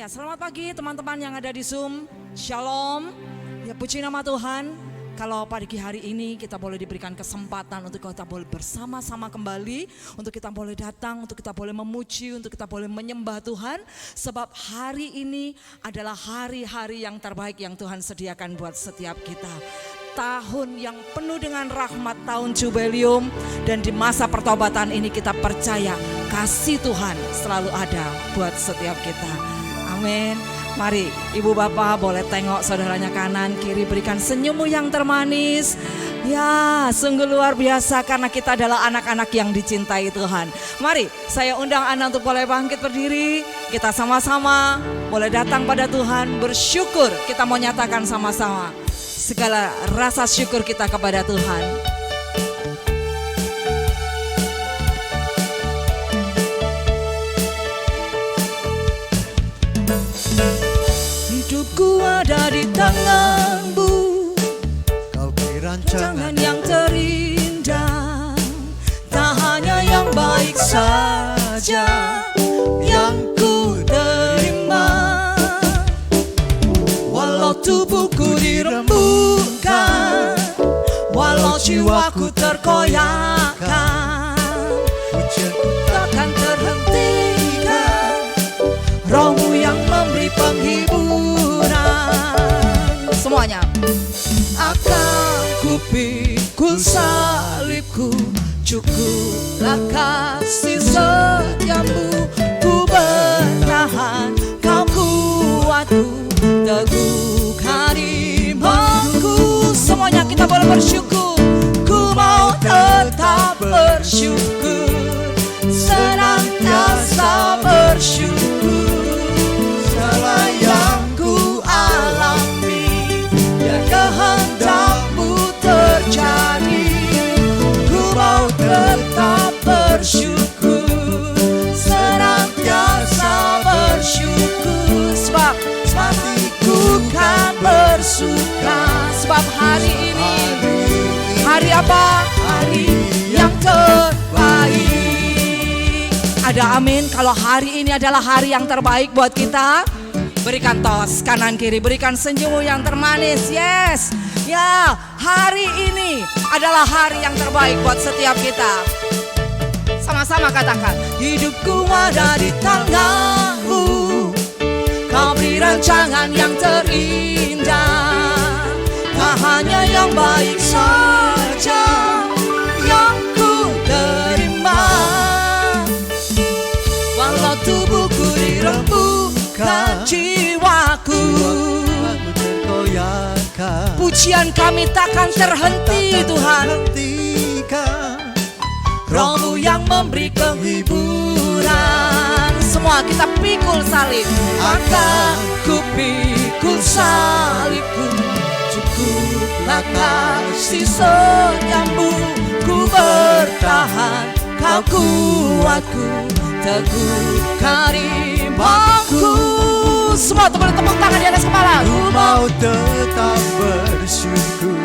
Ya, selamat pagi teman-teman yang ada di Zoom. Shalom. Ya, puji nama Tuhan. Kalau pagi hari ini kita boleh diberikan kesempatan untuk kita boleh bersama-sama kembali, untuk kita boleh datang, untuk kita boleh memuji, untuk kita boleh menyembah Tuhan. Sebab hari ini adalah hari-hari yang terbaik yang Tuhan sediakan buat setiap kita. Tahun yang penuh dengan rahmat, tahun jubileum, dan di masa pertobatan ini kita percaya kasih Tuhan selalu ada buat setiap kita. Amin. Mari ibu bapak boleh tengok saudaranya kanan kiri, berikan senyummu yang termanis. Ya, sungguh luar biasa karena kita adalah anak-anak yang dicintai Tuhan. Mari saya undang Anda untuk boleh bangkit berdiri. Kita sama-sama boleh datang pada Tuhan, bersyukur. Kita mau nyatakan sama-sama segala rasa syukur kita kepada Tuhan. Hidupku ada di tanganmu, kau beri rancangan yang terindah. Tak hanya yang baik saja yang ku terima. Walau tubuhku dirembukan, walau jiwaku terkoyakkan, pujianku takkan terhentikan. Rohmu yang memberi penghiburan. Semuanya. Akan ku pikul salibku, cukuplah kasih setiamu. Ku bertahan, kau kuatku, teguhkan imanku. Semuanya kita boleh bersyukur. Ku mau tetap bersyukur, senantiasa bersyukur. Segala yang ku alami, biar kehendakmu terjadi. Ku mau tetap bersyukur, senantiasa bersyukur. Sebab hatiku kan bersuka. Sebab hari ini, hari apa? Hari yang terbaik. Ada amin kalau hari ini adalah hari yang terbaik buat kita. Berikan tos kanan kiri, berikan senyummu yang termanis. Yes. Ya, hari ini adalah hari yang terbaik buat setiap kita. Sama-sama katakan, hidupku ada di tanganmu, kau beri rancangan yang terindah. Tak hanya yang baik saja yang ku terima. Walau tubuhku dirembukan, jiwaku terkoyakkan. pujian kami takkan terhenti Tuhan. Rohmu yang memberi penghiburan. Semua kita pikul salib. Akan ku pikul salibku, cukuplah kasih setiamu. Ku bertahan, kau kuatku, teguhkan imanku. Semua tepuk tangan di atas kepala. Ku mau tetap bersyukur,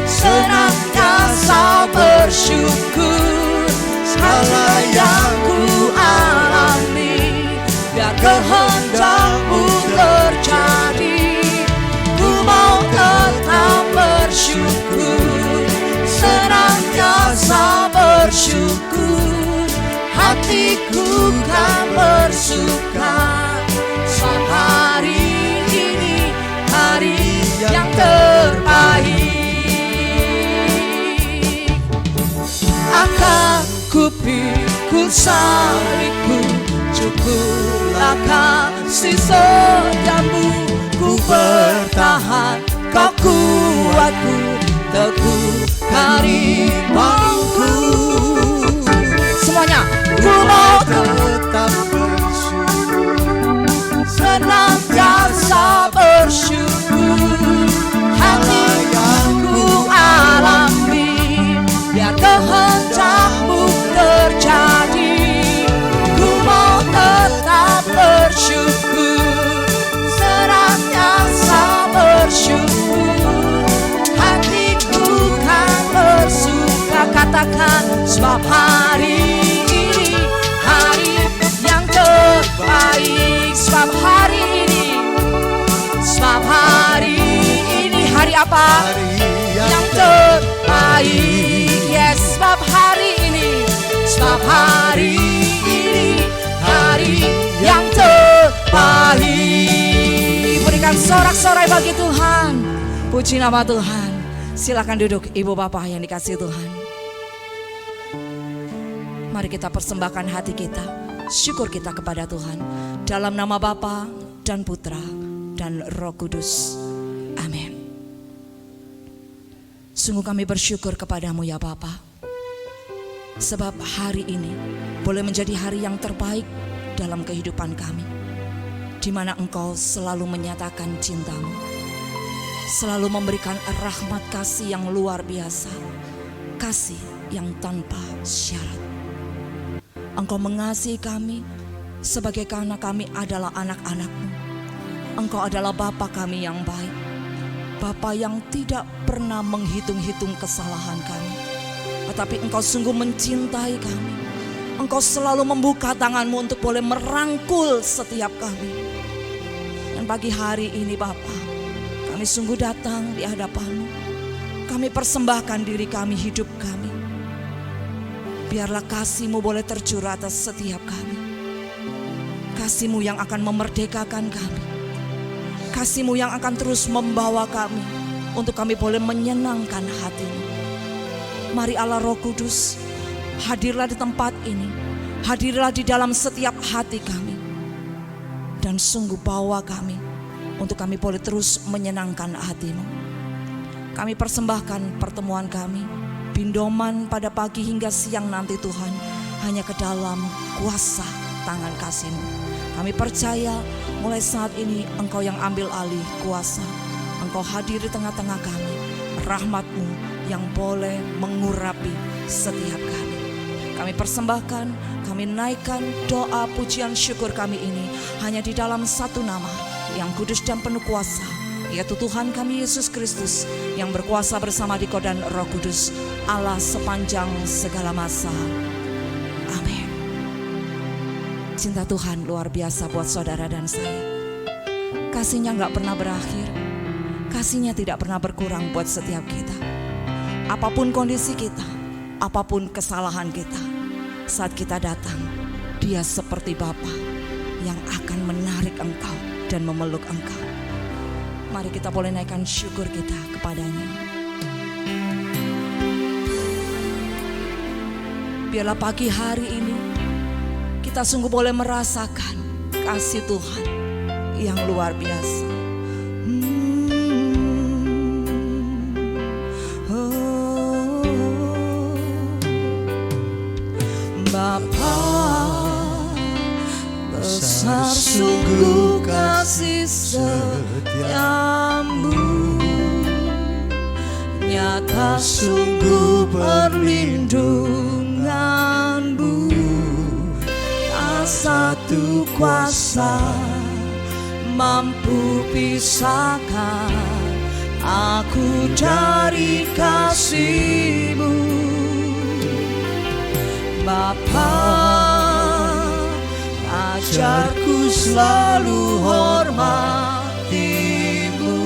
Senantiasa bersyukur. Segala yang ku alami, biar kehendakmu terjadi. Ku mau tetap bersyukur, senantiasa bersyukur. Hatiku kan bersuka. Sebab hari ini hari yang terbaik. Akan ku pikul salibku, cukuplah kasih setiamu. Ku bertahan, kau kuatku, teguhkan imanku. Semuanya, ku mau tetap bersyukur, senantiasa bersyukur. Hati yang ku alami, biar kehendakmu terjadi. Ku mau tetap bersyukur, senantiasa bersyukur. Hatiku kan bersuka. Katakan, sebab hari ini hari yang terbaik. Sebab hari apa? Hari Yang terbaik. Yes, sebab hari ini, sebab hari ini hari yang terbaik. Berikan sorak-sorai bagi Tuhan. Puji nama Tuhan. Silakan duduk ibu bapak yang dikasihi Tuhan. Mari kita persembahkan hati kita, syukur kita kepada Tuhan. Dalam nama Bapa dan Putra dan Roh Kudus. Amin. Sungguh kami bersyukur kepadamu ya Bapa. Sebab hari ini boleh menjadi hari yang terbaik dalam kehidupan kami. Di mana Engkau selalu menyatakan cintamu. Selalu memberikan rahmat kasih yang luar biasa. Kasih yang tanpa syarat. Engkau mengasihi kami sebagai karena kami adalah anak-anak-Mu. Engkau adalah Bapa kami yang baik. Bapa yang tidak pernah menghitung-hitung kesalahan kami. Tetapi Engkau sungguh mencintai kami. Engkau selalu membuka tangan-Mu untuk boleh merangkul setiap kami. Dan pagi hari ini Bapa, kami sungguh datang di hadapan-Mu. Kami persembahkan diri kami, hidup kami. Biarlah kasih-Mu boleh tercurah atas setiap kami. Kasih-Mu yang akan memerdekakan kami. Kasih-Mu yang akan terus membawa kami untuk kami boleh menyenangkan hati-Mu. Mari Allah Roh Kudus, hadirlah di tempat ini. Hadirlah di dalam setiap hati kami. Dan sungguh bawa kami untuk kami boleh terus menyenangkan hati-Mu. Kami persembahkan pertemuan kami, pindoman pada pagi hingga siang nanti Tuhan, hanya ke dalam kuasa tangan kasih-Mu. Kami percaya mulai saat ini Engkau yang ambil alih kuasa. Engkau hadir di tengah-tengah kami. Rahmat-Mu yang boleh mengurapi setiap kami. Kami persembahkan, kami naikkan doa pujian syukur kami ini hanya di dalam satu nama yang kudus dan penuh kuasa, yaitu Tuhan kami Yesus Kristus yang berkuasa bersama Dikau dan Roh Kudus, Allah sepanjang segala masa. Amin. Cinta Tuhan luar biasa buat saudara dan saya. Kasih-Nya gak pernah berakhir. Kasih-Nya tidak pernah berkurang buat setiap kita. Apapun kondisi kita, apapun kesalahan kita, saat kita datang, Dia seperti Bapa yang akan menarik engkau dan memeluk engkau. Mari kita boleh naikkan syukur kita kepada-Nya. Biarlah pagi hari ini kita sungguh boleh merasakan kasih Tuhan yang luar biasa. Bapa, besar sungguh kasih setiamu, nyata sungguh perlindunganmu. Tak satu kuasa mampu pisahkan aku dari kasih-Mu. Bapa, ajarku selalu hormati-Mu.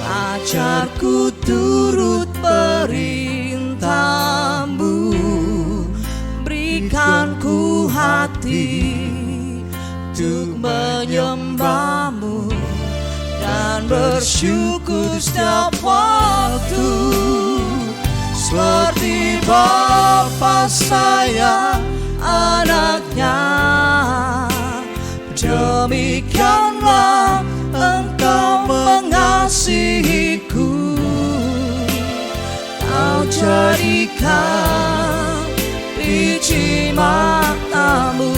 Ajarku turut perintah-Mu. Berikan ku hati untuk menyembah-Mu dan bersyukur setiap waktu. Seperti Bapa sayang anaknya, demikianlah Engkau mengasihiku. Kau jadikan biji mata-Mu,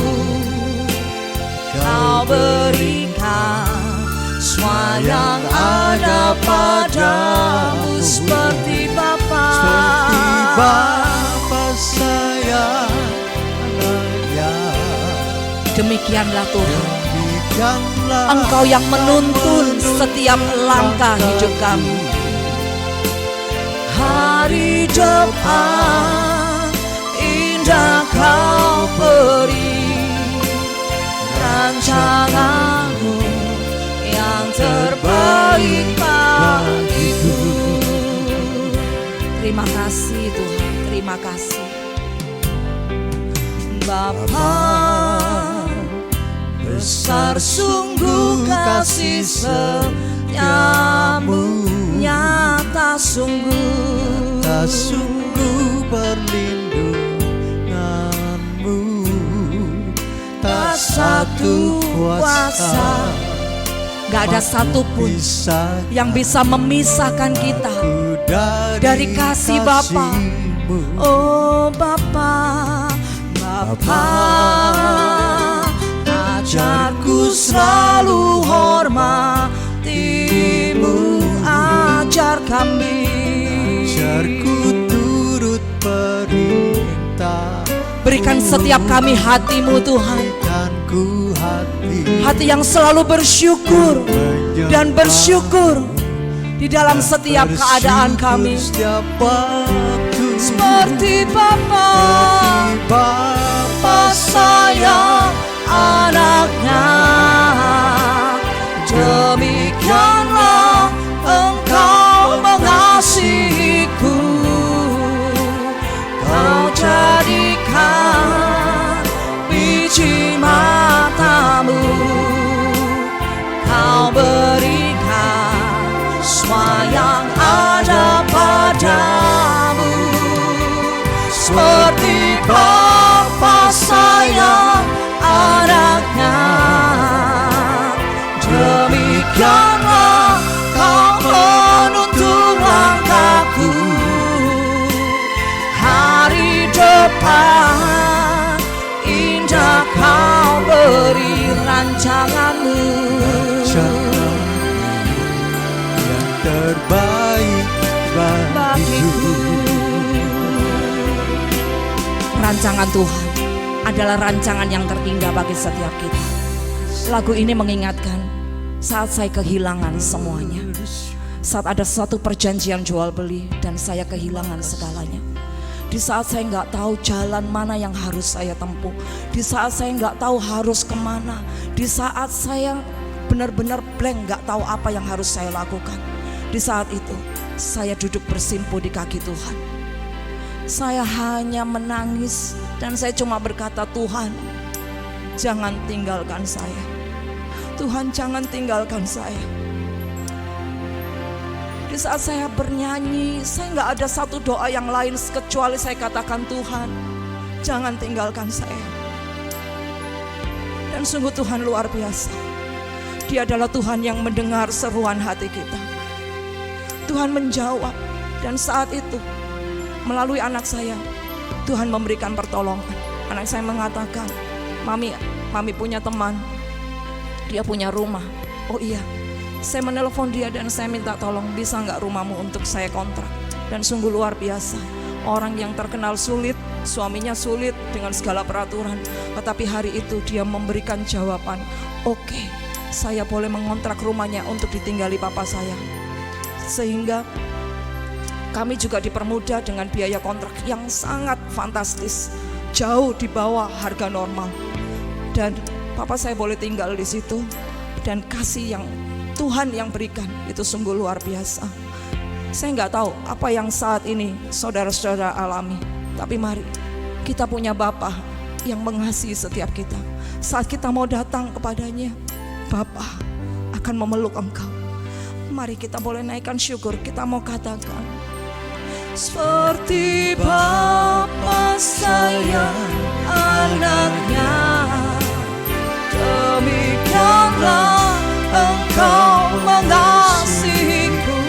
Kau berikan semua yang ada padamu. Seperti Bapa, seperti Bapa sayang anaknya. Demikianlah Tuhan, Demikianlah Engkau yang menuntun setiap langkah hidup kami. Hari depan indah Kau beri, rancangan-Mu yang terbaik Terima kasih Bapa, besar sungguh kasih setiamu, nyata sungguh, tak sungguh perlindunganmu, tak satu kuasa, gak ada satupun yang bisa memisahkan kita dari kasih Bapa. Oh Bapa, Bapa, ajarku selalu hormatimu, ajar kami, ajarku turut perintah. Berikan setiap kami hatimu Tuhan, hati yang selalu bersyukur dan bersyukur di dalam setiap keadaan kami. Seperti Bapa, Bapa sayang anaknya, demikianlah Engkau mengasihiku. Kau jadikan biji matamu, Kau berikan semua yang ada padamu. Seperti Bapa sayang anaknya, demikianlah Kau menuntun langkahku. Hari depan indah Kau beri rancanganmu, yang terbaik bagiku. Rancangan Tuhan adalah rancangan yang terindah bagi setiap kita. Lagu ini mengingatkan saat saya kehilangan semuanya, saat ada suatu perjanjian jual beli dan saya kehilangan segalanya. Di saat saya nggak tahu jalan mana yang harus saya tempuh, di saat saya nggak tahu harus kemana, di saat saya benar-benar blank, nggak tahu apa yang harus saya lakukan. Di saat itu saya duduk bersimpuh di kaki Tuhan. Saya hanya menangis dan saya cuma berkata, Tuhan, jangan tinggalkan saya. Tuhan, jangan tinggalkan saya. Di saat saya bernyanyi, saya nggak ada satu doa yang lain kecuali saya katakan, Tuhan, jangan tinggalkan saya. Dan sungguh Tuhan luar biasa. Dia adalah Tuhan yang mendengar seruan hati kita. Tuhan menjawab, dan saat itu melalui anak saya, Tuhan memberikan pertolongan. Anak saya mengatakan, Mami punya teman, dia punya rumah. Oh iya, saya menelpon dia dan saya minta tolong, bisa nggak rumahmu untuk saya kontrak. Dan sungguh luar biasa, orang yang terkenal sulit, suaminya sulit dengan segala peraturan, tetapi hari itu dia memberikan jawaban, oke, saya boleh mengontrak rumahnya untuk ditinggali papa saya. Sehingga kami juga dipermudah dengan biaya kontrak yang sangat fantastis, jauh di bawah harga normal. Dan papa saya boleh tinggal di situ, dan kasih yang Tuhan yang berikan itu sungguh luar biasa. Saya nggak tahu apa yang saat ini saudara-saudara alami, tapi mari kita punya Bapa yang mengasihi setiap kita. Saat kita mau datang kepadanya, Bapa akan memeluk engkau. Mari kita boleh naikkan syukur, kita mau katakan, seperti Bapa sayang anaknya, demikianlah Engkau mengasihiku.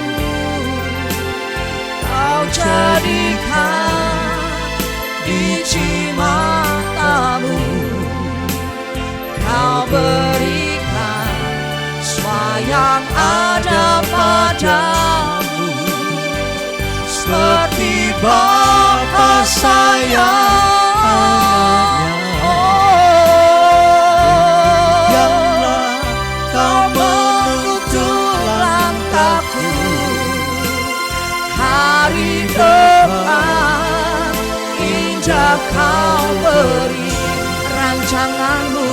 Kau jadikan biji matamu, Kau berikan semua yang ada padamu. Seperti Bapa sayang, Biarlah Kau menuntun langkahku. hari depan indah Kau beri rancanganmu,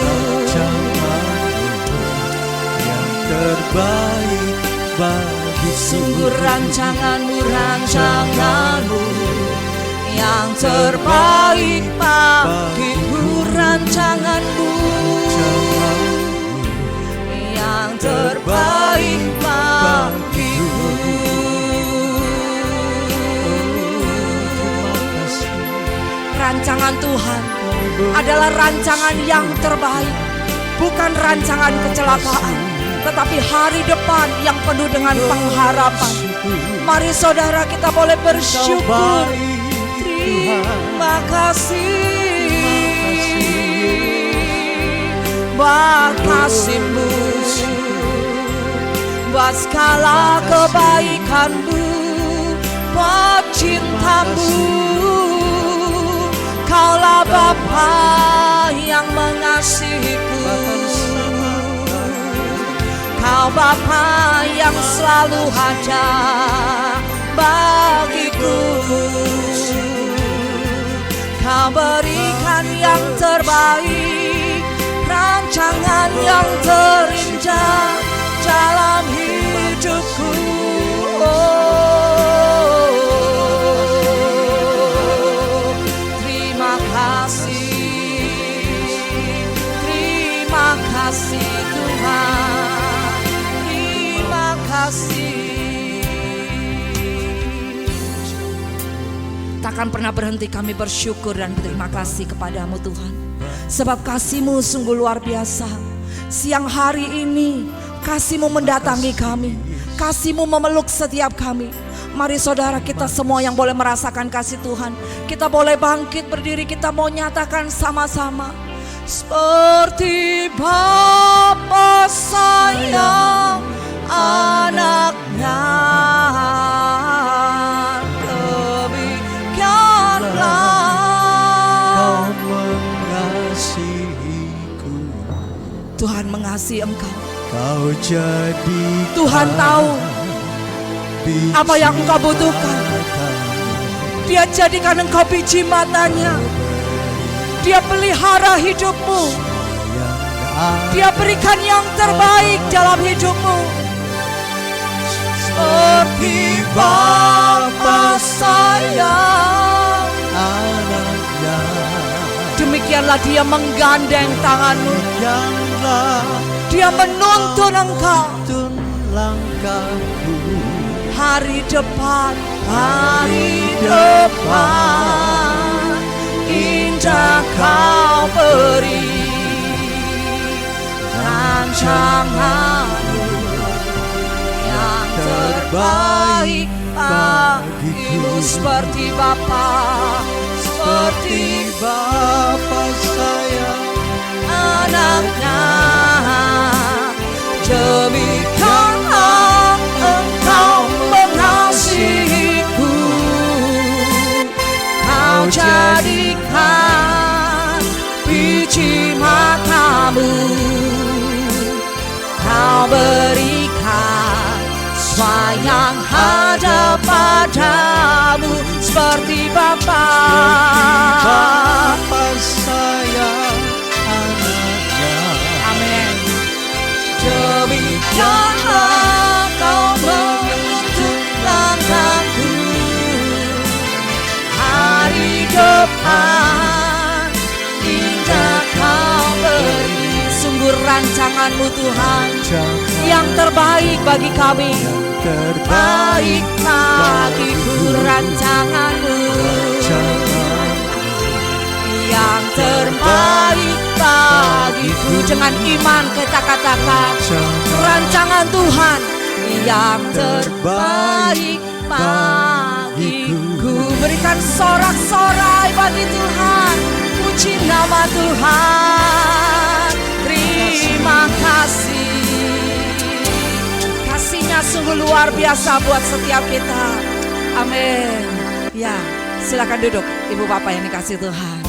yang terbaik bagiku. sungguh rancanganmu yang terbaik bagiku rancanganmu, yang terbaik bagiku. Rancangan Tuhan adalah rancangan yang terbaik, bukan rancangan kecelakaan, tetapi hari depan yang penuh dengan pengharapan. Mari saudara kita boleh bersyukur. Terima kasih buat kasih-Mu, buat segala kebaikan-Mu, buat cinta-Mu. Kaulah Bapa yang mengasihiku, Kau Bapa yang selalu ada bagiku. Kau berikan yang terbaik, rancangan yang terindah dalam hidupku. Terima kasih Tuhan, terima kasih. Takkan pernah berhenti kami bersyukur dan berterima kasih kepadamu Tuhan, sebab kasih-Mu sungguh luar biasa. Siang hari ini kasih-Mu mendatangi kami, kasih-Mu memeluk setiap kami. Mari saudara kita semua yang boleh merasakan kasih Tuhan, kita boleh bangkit berdiri, kita mau nyatakan sama-sama. Seperti Bapa sayang anaknya, demikianlah Kau mengasihiku. Tuhan mengasihi engkau. Kau jadi Tuhan tahu apa yang engkau butuhkan. Dia jadikan engkau biji matanya. Dia pelihara hidupmu. Dia berikan yang terbaik dalam hidupmu. Seperti Bapa sayang anaknya, demikianlah Dia menggandeng tanganmu. Dia menuntun engkau. Langkahku. Hari depan, hari depan indah Kau beri, rancangan-Mu yang terbaik bagiku. Seperti Bapa, seperti Bapa sayang anaknya, demikianlah Engkau mengasihiku. Kau jadikan biji mata-Mu, Kau berikan sayang ada padamu. Seperti Bapa sayang anaknya. Amin. Demikianlah Kau menuntun langkahku. Hari depan indah Kau beri. Sungguh rancangan-Mu Tuhan yang terbaik bagi kami. Terbaik bagiku rancangan-Mu, yang terbaik bagiku. Dengan iman kita katakan, rancangan Tuhan yang terbaik bagiku. Berikan sorak-sorai bagi Tuhan, puji nama Tuhan. Terima kasih, kasih-Nya sungguh luar biasa buat setiap kita. Amin. Ya, silakan duduk Ibu Bapak yang dikasih Tuhan.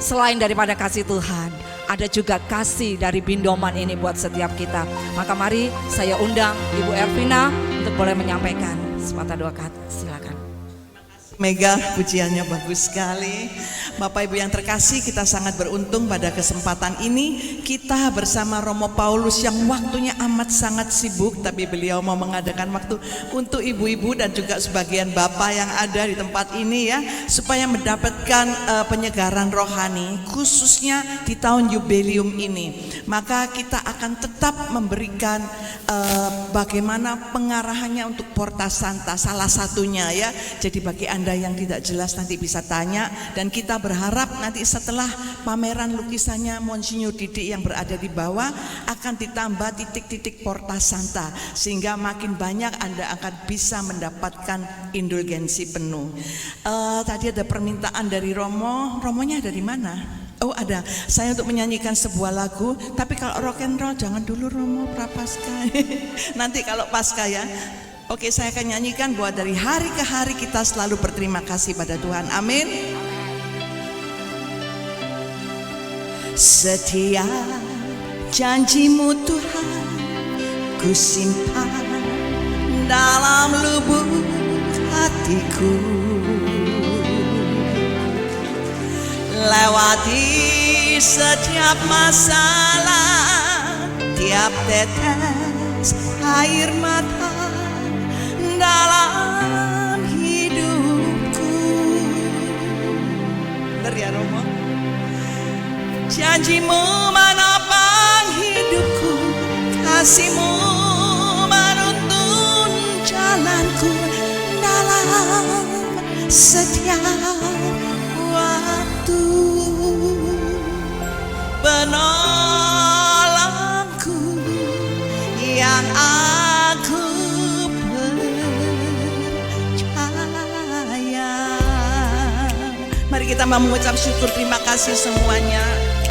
Selain daripada kasih Tuhan, ada juga kasih dari Bindoman ini buat setiap kita. Maka mari saya undang Ibu Ervina untuk boleh menyampaikan sepatah dua kata. Silakan. Mega, pujiannya bagus sekali. Bapak Ibu yang terkasih, kita sangat beruntung pada kesempatan ini kita bersama Romo Paulus yang waktunya amat sangat sibuk, tapi beliau mau mengadakan waktu untuk ibu-ibu dan juga sebagian bapak yang ada di tempat ini ya, supaya mendapatkan penyegaran rohani khususnya di tahun jubileum ini. Maka kita akan tetap memberikan bagaimana pengarahannya untuk Porta Santa, salah satunya ya. Jadi bagi Anda yang tidak jelas nanti bisa tanya, dan kita berharap nanti setelah pameran lukisannya Monsinyur Didik yang berada di bawah akan ditambah titik-titik Porta Santa sehingga makin banyak Anda akan bisa mendapatkan indulgensi penuh. Tadi ada permintaan dari Romonya ada di mana? Oh ada, saya untuk menyanyikan sebuah lagu, tapi kalau rock and roll jangan dulu Romo, prapaskah. Nanti kalau pasca ya. Oke, saya akan nyanyikan bahwa dari hari ke hari kita selalu berterima kasih pada Tuhan. Amin. Setiap janji-Mu Tuhan ku simpan dalam lubuk hatiku. Lewati setiap masalah, tiap tetes air mata dalam hidupku. Benar ya Romo? Janji-Mu menopang hidupku, kasih-Mu menuntun jalanku dalam setiap waktu. Penolongku yang aku Mari kita mengucap syukur, terima kasih semuanya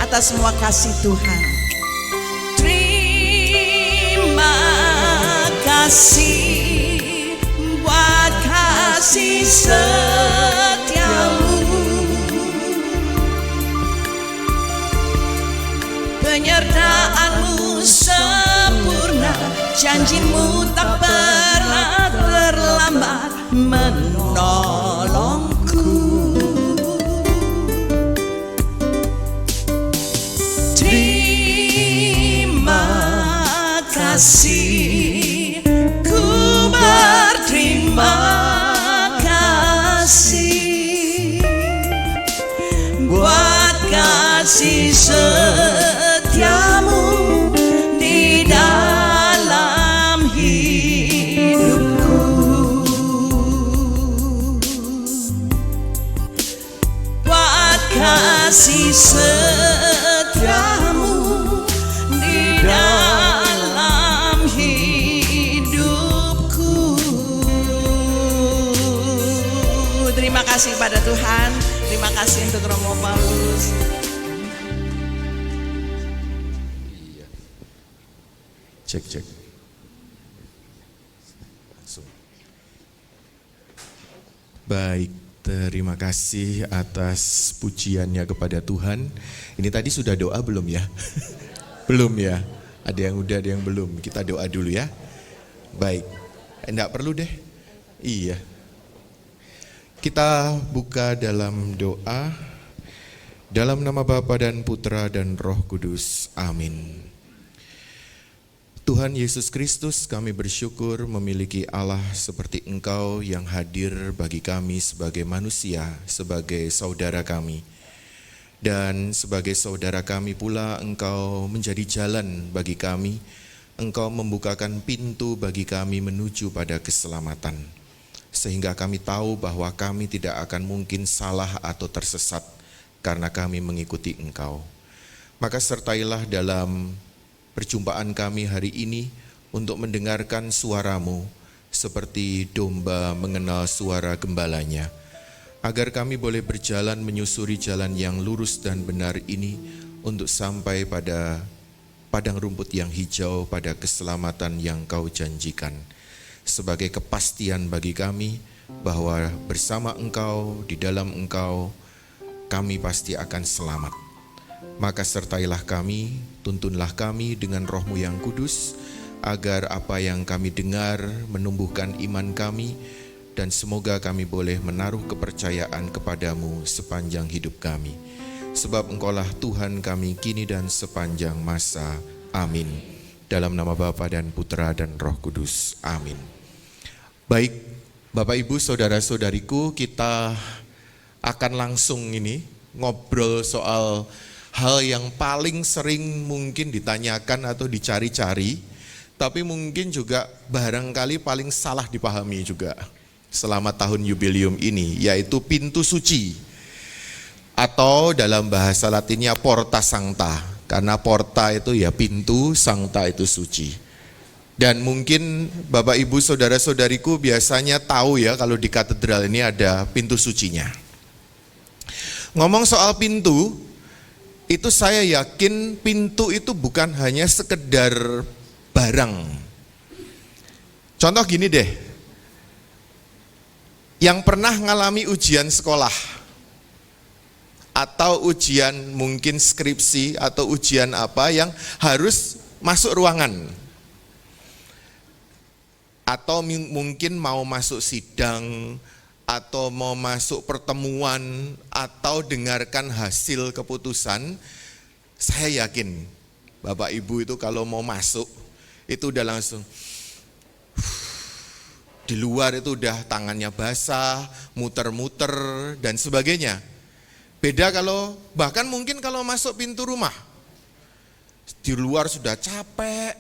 atas semua kasih Tuhan. Terima kasih buat kasih setiamu, penyertaan-Mu sempurna, janji-Mu tak pernah terlambat menolongku. Kasih, ku berterima kasih buat kasih setiamu di dalam hidupku. Buat kasih setiamu di dalam Terima kasih pada Tuhan, terima kasih untuk Romo Paulus. Cek. Baik, terima kasih atas pujiannya kepada Tuhan. Ini tadi sudah doa belum ya? Belum ya? Ada yang udah, ada yang belum. Kita doa dulu ya. Baik, enggak perlu deh. Iya. Kita buka dalam doa, dalam nama Bapa dan Putra dan Roh Kudus. Amin. Tuhan Yesus Kristus, kami bersyukur memiliki Allah seperti Engkau yang hadir bagi kami sebagai manusia, sebagai saudara kami. Dan sebagai saudara kami pula Engkau menjadi jalan bagi kami, Engkau membukakan pintu bagi kami menuju pada keselamatan. Sehingga kami tahu bahwa kami tidak akan mungkin salah atau tersesat karena kami mengikuti Engkau. Maka sertailah dalam perjumpaan kami hari ini untuk mendengarkan suara-Mu seperti domba mengenal suara gembalanya, agar kami boleh berjalan menyusuri jalan yang lurus dan benar ini untuk sampai pada padang rumput yang hijau, pada keselamatan yang Kau janjikan. Sebagai kepastian bagi kami bahwa bersama Engkau, di dalam Engkau, kami pasti akan selamat. Maka sertailah kami, tuntunlah kami dengan Roh-Mu yang kudus, agar apa yang kami dengar menumbuhkan iman kami, dan semoga kami boleh menaruh kepercayaan kepadamu sepanjang hidup kami. Sebab Engkaulah Tuhan kami kini dan sepanjang masa. Amin. Dalam nama Bapa dan Putra dan Roh Kudus. Amin. Baik, Bapak Ibu saudara-saudariku, kita akan langsung ngobrol soal hal yang paling sering mungkin ditanyakan atau dicari-cari, tapi mungkin juga barangkali paling salah dipahami juga selama tahun jubileum ini, yaitu pintu suci, atau dalam bahasa Latinnya porta sancta, karena porta itu ya pintu, sancta itu suci. Dan mungkin Bapak Ibu saudara-saudariku biasanya tahu ya kalau di katedral ini ada pintu sucinya. Ngomong soal pintu, itu saya yakin pintu itu bukan hanya sekedar barang. Contoh gini deh, yang pernah ngalami ujian sekolah atau ujian mungkin skripsi atau ujian apa yang harus masuk ruangan, atau mungkin mau masuk sidang atau mau masuk pertemuan atau dengarkan hasil keputusan, saya yakin Bapak Ibu itu kalau mau masuk itu udah langsung di luar itu udah tangannya basah, muter-muter dan sebagainya. Beda kalau bahkan mungkin kalau masuk pintu rumah, di luar sudah capek,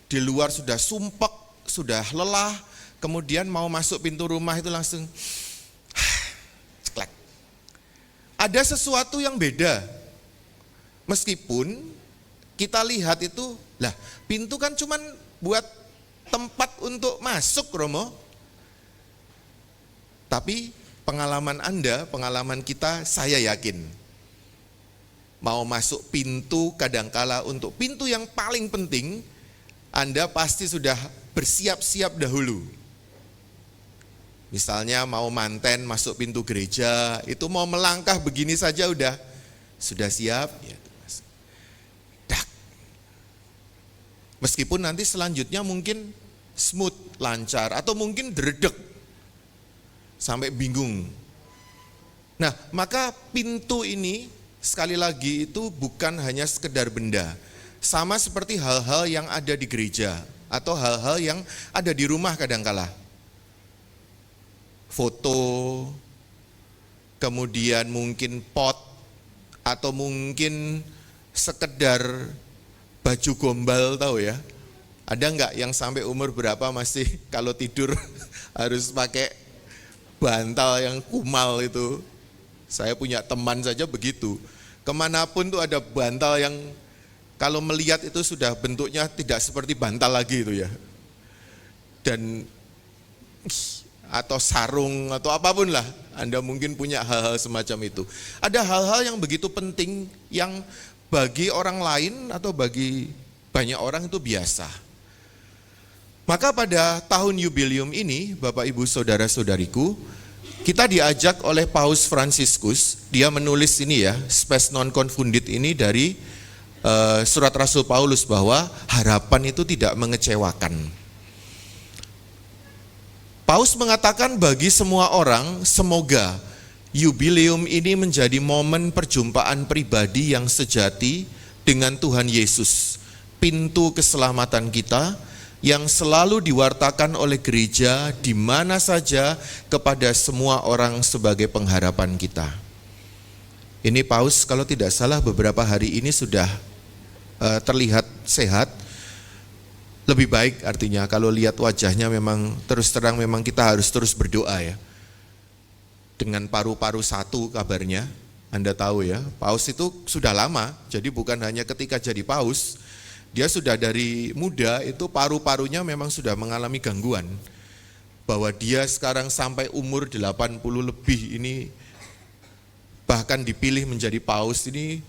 di luar sudah sumpek, sudah lelah, kemudian mau masuk pintu rumah itu langsung ceklek. Ada sesuatu yang beda. Meskipun kita lihat itu, lah pintu kan cuman buat tempat untuk masuk, Romo. Tapi pengalaman Anda, pengalaman kita, saya yakin mau masuk pintu kadangkala untuk pintu yang paling penting, Anda pasti sudah bersiap-siap dahulu. Misalnya mau manten masuk pintu gereja, itu mau melangkah begini saja sudah siap. Ya, dak. Meskipun nanti selanjutnya mungkin smooth, lancar, atau mungkin dredeg, sampai bingung. Nah, maka pintu ini sekali lagi itu bukan hanya sekedar benda. Sama seperti hal-hal yang ada di gereja atau hal-hal yang ada di rumah kadangkala. Foto, kemudian mungkin pot, atau mungkin sekedar baju gombal, tahu ya. Ada enggak yang sampai umur berapa masih kalau tidur harus pakai bantal yang kumal itu? Saya punya teman saja begitu. Kemanapun tuh ada bantal yang kalau melihat itu sudah bentuknya tidak seperti bantal lagi itu ya. Dan atau sarung atau apapun lah, Anda mungkin punya hal-hal semacam itu. Ada hal-hal yang begitu penting yang bagi orang lain atau bagi banyak orang itu biasa. Maka pada tahun jubileum ini, Bapak Ibu saudara-saudariku, kita diajak oleh Paus Fransiskus, dia menulis ini ya, Spes non confundit ini dari surat Rasul Paulus, bahwa harapan itu tidak mengecewakan. Paus mengatakan bagi semua orang, semoga jubileum ini menjadi momen perjumpaan pribadi yang sejati dengan Tuhan Yesus, pintu keselamatan kita, yang selalu diwartakan oleh gereja di mana saja kepada semua orang sebagai pengharapan kita. Ini Paus kalau tidak salah beberapa hari ini sudah terlihat sehat. Lebih baik artinya kalau lihat wajahnya memang terus terang memang kita harus terus berdoa ya. Dengan paru-paru satu kabarnya, Anda tahu ya, Paus itu sudah lama, jadi bukan hanya ketika jadi Paus. Dia sudah dari muda itu paru-parunya memang sudah mengalami gangguan. Bahwa dia sekarang sampai umur 80 lebih ini bahkan dipilih menjadi paus ini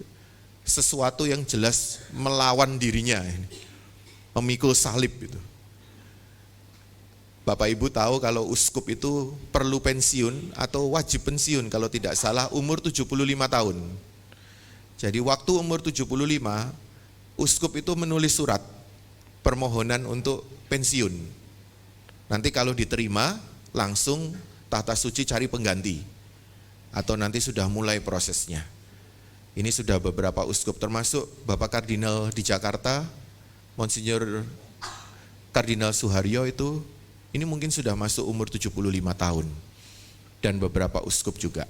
sesuatu yang jelas melawan dirinya. Memikul salib itu. Bapak Ibu tahu kalau uskup itu perlu pensiun atau wajib pensiun kalau tidak salah umur 75 tahun. Jadi waktu umur 75 uskup itu menulis surat permohonan untuk pensiun. Nanti kalau diterima langsung tahta suci cari pengganti. Atau nanti sudah mulai prosesnya. Ini sudah beberapa uskup termasuk Bapak Kardinal di Jakarta, Monsinyur Kardinal Suharyo itu, ini mungkin sudah masuk umur 75 tahun. Dan beberapa uskup juga.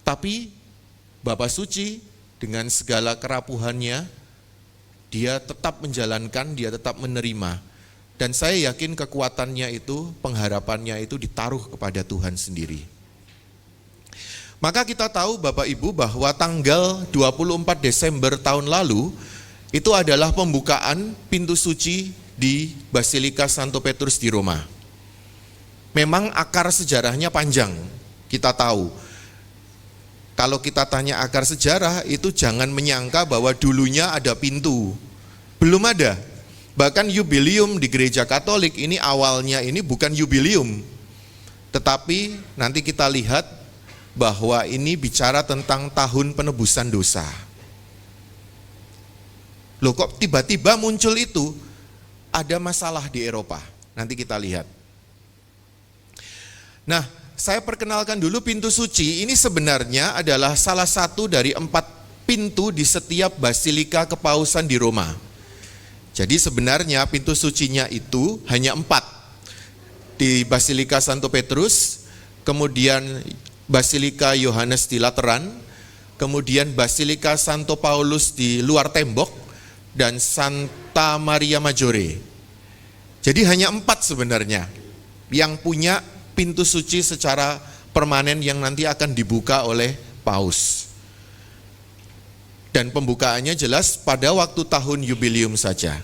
Tapi Bapak Suci dengan segala kerapuhannya, dia tetap menjalankan, dia tetap menerima. Dan saya yakin kekuatannya itu, pengharapannya itu ditaruh kepada Tuhan sendiri. Maka kita tahu Bapak Ibu bahwa tanggal 24 Desember tahun lalu itu adalah pembukaan pintu suci di Basilika Santo Petrus di Roma. Memang akar sejarahnya panjang, kita tahu. Kalau kita tanya akar sejarah itu jangan menyangka bahwa dulunya ada pintu. Belum ada. Bahkan jubileum di gereja Katolik ini awalnya ini bukan jubileum. Tetapi nanti kita lihat bahwa ini bicara tentang tahun penebusan dosa. Loh kok tiba-tiba muncul itu? Ada masalah di Eropa. Nanti kita lihat. Nah, saya perkenalkan dulu pintu suci. Ini sebenarnya adalah salah satu dari 4 pintu di setiap basilika kepausan di Roma. Jadi sebenarnya pintu sucinya itu hanya 4. Di Basilika Santo Petrus, kemudian Basilika Yohanes di Lateran, kemudian Basilika Santo Paulus di luar tembok, dan Santa Maria Maggiore. Jadi hanya 4 sebenarnya yang punya pintu suci secara permanen yang nanti akan dibuka oleh Paus. Dan pembukaannya jelas pada waktu tahun jubileum saja.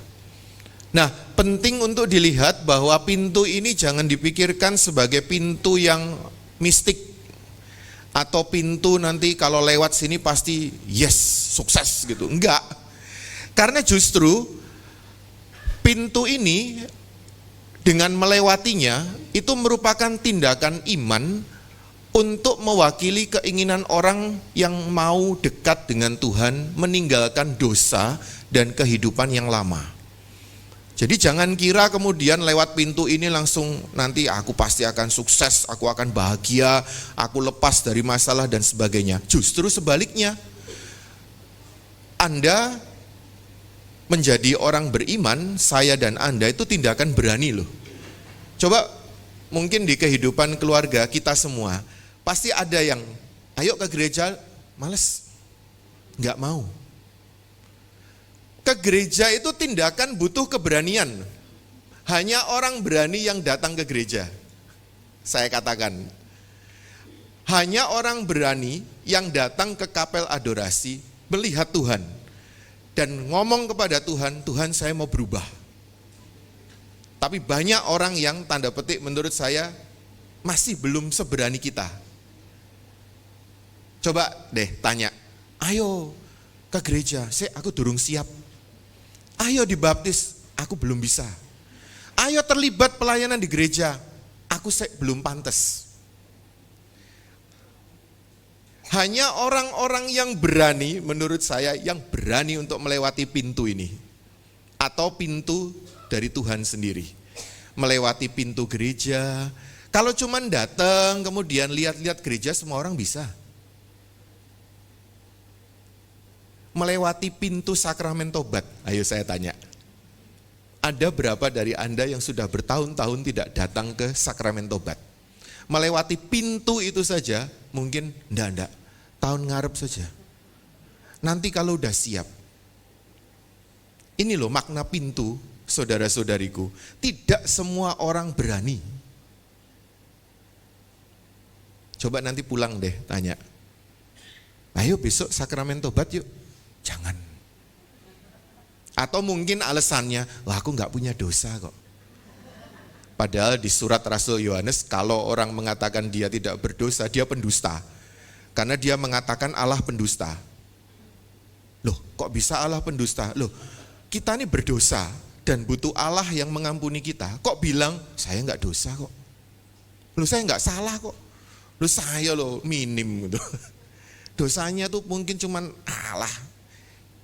Nah, penting untuk dilihat bahwa pintu ini jangan dipikirkan sebagai pintu yang mistik. Atau pintu nanti kalau lewat sini pasti yes, sukses gitu. Enggak. Karena justru pintu ini dengan melewatinya itu merupakan tindakan iman untuk mewakili keinginan orang yang mau dekat dengan Tuhan, meninggalkan dosa dan kehidupan yang lama. Jadi jangan kira kemudian lewat pintu ini langsung nanti aku pasti akan sukses, aku akan bahagia, aku lepas dari masalah dan sebagainya. Justru sebaliknya, Anda menjadi orang beriman, saya dan Anda itu tindakan berani loh. Coba mungkin di kehidupan keluarga kita semua, pasti ada yang ayo ke gereja, males, nggak mau. Ke gereja itu tindakan butuh keberanian. Hanya orang berani yang datang ke gereja. Saya katakan, hanya orang berani yang datang ke kapel adorasi, melihat Tuhan, dan ngomong kepada Tuhan, Tuhan saya mau berubah. Tapi banyak orang yang tanda petik menurut saya masih belum seberani kita. Coba deh tanya, ayo ke gereja, aku durung siap. Ayo dibaptis, aku belum bisa. Ayo terlibat pelayanan di gereja, aku belum pantas. Hanya orang-orang yang berani, menurut saya, yang berani untuk melewati pintu ini. Atau pintu dari Tuhan sendiri. Melewati pintu gereja. Kalau cuman datang, kemudian lihat-lihat gereja, semua orang bisa. Melewati pintu sakramen tobat, ayo saya tanya. Ada berapa dari Anda yang sudah bertahun-tahun tidak datang ke sakramen tobat? Melewati pintu itu saja, mungkin enggak, tahun ngarep saja. Nanti kalau udah siap. Ini loh makna pintu, saudara-saudariku. Tidak semua orang berani. Coba nanti pulang deh, tanya. Ayo besok sakramen tobat yuk. Jangan. Atau mungkin alasannya, wah aku nggak punya dosa kok. Padahal di surat Rasul Yohanes, kalau orang mengatakan dia tidak berdosa, dia pendusta. Karena dia mengatakan Allah pendusta. Loh, kok bisa Allah pendusta? Loh, kita ini berdosa dan butuh Allah yang mengampuni kita. Kok bilang, saya nggak dosa kok. Loh, saya nggak salah kok. Loh, saya loh minim gitu. Dosanya tuh mungkin cuman alah.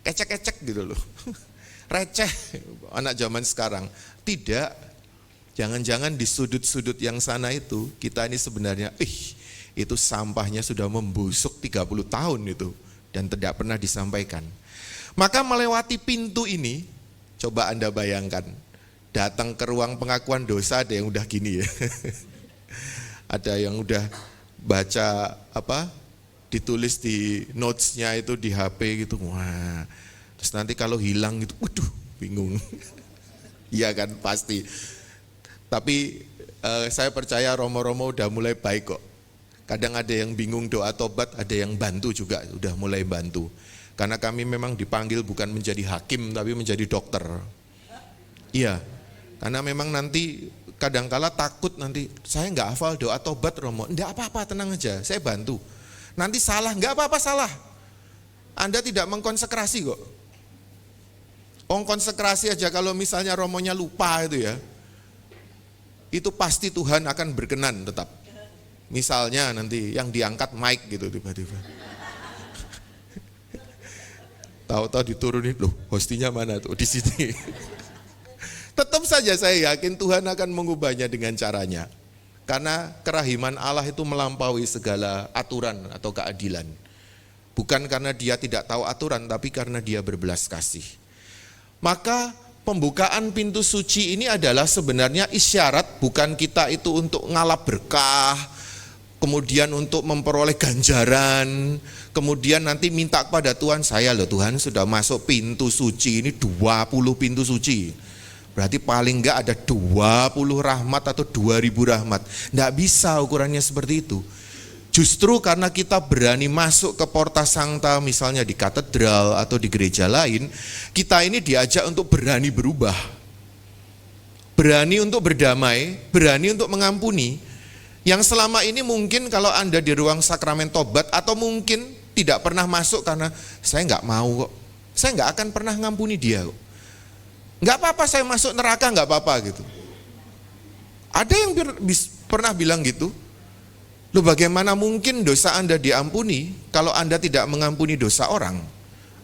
Kecek-kecek gitu loh. Receh anak zaman sekarang. Tidak. Jangan-jangan di sudut-sudut yang sana itu, kita ini sebenarnya, itu sampahnya sudah membusuk 30 tahun itu, dan tidak pernah disampaikan. Maka melewati pintu ini, coba Anda bayangkan, datang ke ruang pengakuan dosa, ada yang udah gini ya. Ada yang udah baca ditulis di notes-nya itu di HP gitu. Wah. Terus nanti kalau hilang gitu, waduh, bingung. Iya kan, pasti. Tapi saya percaya romo-romo udah mulai baik kok. Kadang ada yang bingung doa tobat, ada yang bantu juga, udah mulai bantu. Karena kami memang dipanggil bukan menjadi hakim, tapi menjadi dokter. Iya, karena memang nanti kadangkala takut nanti, saya nggak hafal doa tobat romo. Enggak apa-apa, tenang aja, saya bantu. Nanti salah, nggak apa-apa salah. Anda tidak mengkonsekrasi kok. Konsekrasi aja kalau misalnya romonya lupa itu ya, itu pasti Tuhan akan berkenan tetap. Misalnya nanti yang diangkat mic gitu tiba-tiba. Tahu-tahu diturunin, loh hostinya mana tuh di sini. Tetap saja saya yakin Tuhan akan mengubahnya dengan caranya. Karena kerahiman Allah itu melampaui segala aturan atau keadilan. Bukan karena dia tidak tahu aturan, tapi karena dia berbelas kasih. Maka pembukaan pintu suci ini adalah sebenarnya isyarat, bukan kita itu untuk ngalap berkah, kemudian untuk memperoleh ganjaran, kemudian nanti minta kepada Tuhan, saya loh Tuhan sudah masuk pintu suci ini 20 pintu suci. Berarti paling enggak ada 20 rahmat atau 2000 rahmat. Enggak bisa ukurannya seperti itu. Justru karena kita berani masuk ke Porta Sancta misalnya di katedral atau di gereja lain, kita ini diajak untuk berani berubah. Berani untuk berdamai, berani untuk mengampuni. Yang selama ini mungkin kalau Anda di ruang sakramen tobat atau mungkin tidak pernah masuk karena saya enggak mau kok. Saya enggak akan pernah ngampuni dia kok. Enggak apa-apa saya masuk neraka, enggak apa-apa gitu. Ada yang pernah bilang gitu. Loh bagaimana mungkin dosa Anda diampuni kalau Anda tidak mengampuni dosa orang?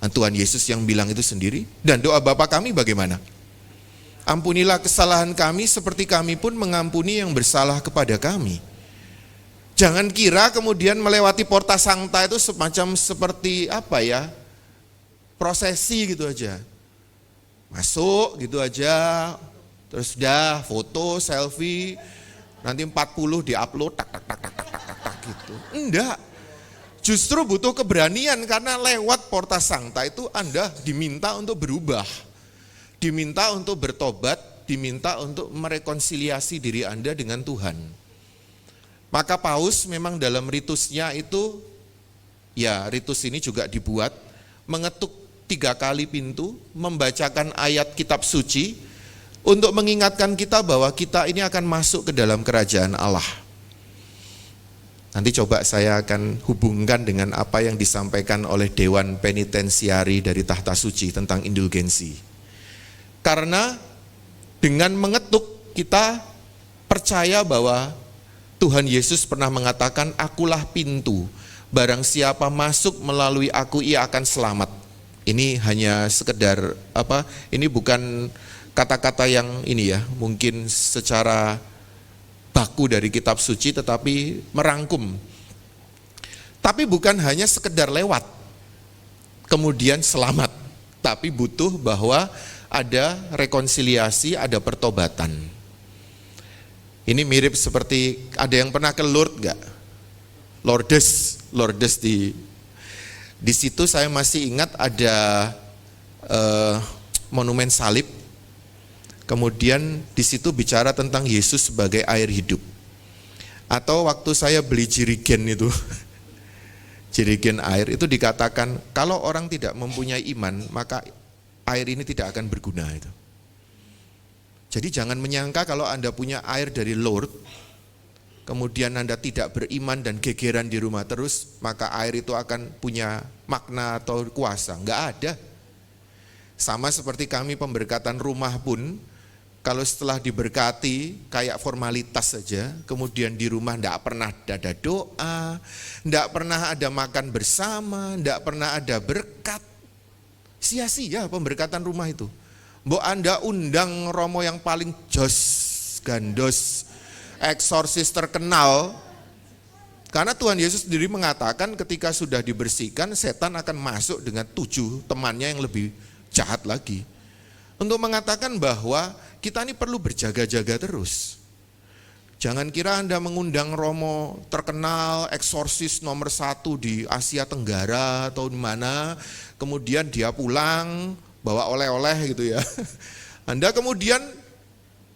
Tuhan Yesus yang bilang itu sendiri. Dan doa Bapa kami bagaimana? Ampunilah kesalahan kami seperti kami pun mengampuni yang bersalah kepada kami. Jangan kira kemudian melewati Porta Sancta itu semacam seperti prosesi gitu aja. Masuk gitu aja, terus dah foto, selfie, nanti 40 diupload, tak gitu. Enggak, justru butuh keberanian karena lewat Porta Sancta itu Anda diminta untuk berubah, diminta untuk bertobat, diminta untuk merekonsiliasi diri Anda dengan Tuhan. Maka Paus memang dalam ritusnya itu, ya ritus ini juga dibuat, mengetuk 3 kali pintu, membacakan ayat kitab suci, untuk mengingatkan kita bahwa kita ini akan masuk ke dalam kerajaan Allah. Nanti coba saya akan hubungkan dengan apa yang disampaikan oleh Dewan Penitensiari dari Tahta Suci tentang indulgensi. Karena dengan mengetuk kita percaya bahwa Tuhan Yesus pernah mengatakan, akulah pintu, barang siapa masuk melalui aku ia akan selamat. Ini hanya sekedar ini bukan kata-kata yang ini ya, mungkin secara baku dari kitab suci tetapi merangkum. Tapi bukan hanya sekedar lewat kemudian selamat, tapi butuh bahwa ada rekonsiliasi, ada pertobatan. Ini mirip seperti, ada yang pernah ke Lourdes enggak? Lourdes di situ saya masih ingat ada monumen salib. Kemudian di situ bicara tentang Yesus sebagai air hidup. Atau waktu saya beli jerigen itu, jerigen air itu dikatakan kalau orang tidak mempunyai iman maka air ini tidak akan berguna itu. Jadi jangan menyangka kalau Anda punya air dari Lourdes, kemudian Anda tidak beriman dan gegeran di rumah terus, maka air itu akan punya makna atau kuasa. Enggak ada. Sama seperti kami pemberkatan rumah pun, kalau setelah diberkati kayak formalitas saja, kemudian di rumah enggak pernah ada doa, enggak pernah ada makan bersama, enggak pernah ada berkat, sia-sia pemberkatan rumah itu. Mbok Anda undang romo yang paling jos gandos, eksorsis terkenal. Karena Tuhan Yesus sendiri mengatakan ketika sudah dibersihkan, setan akan masuk dengan 7 temannya yang lebih jahat lagi. Untuk mengatakan bahwa kita ini perlu berjaga-jaga terus. Jangan kira Anda mengundang romo terkenal, eksorsis nomor 1 di Asia Tenggara atau di mana, kemudian dia pulang, bawa oleh-oleh gitu ya. Anda kemudian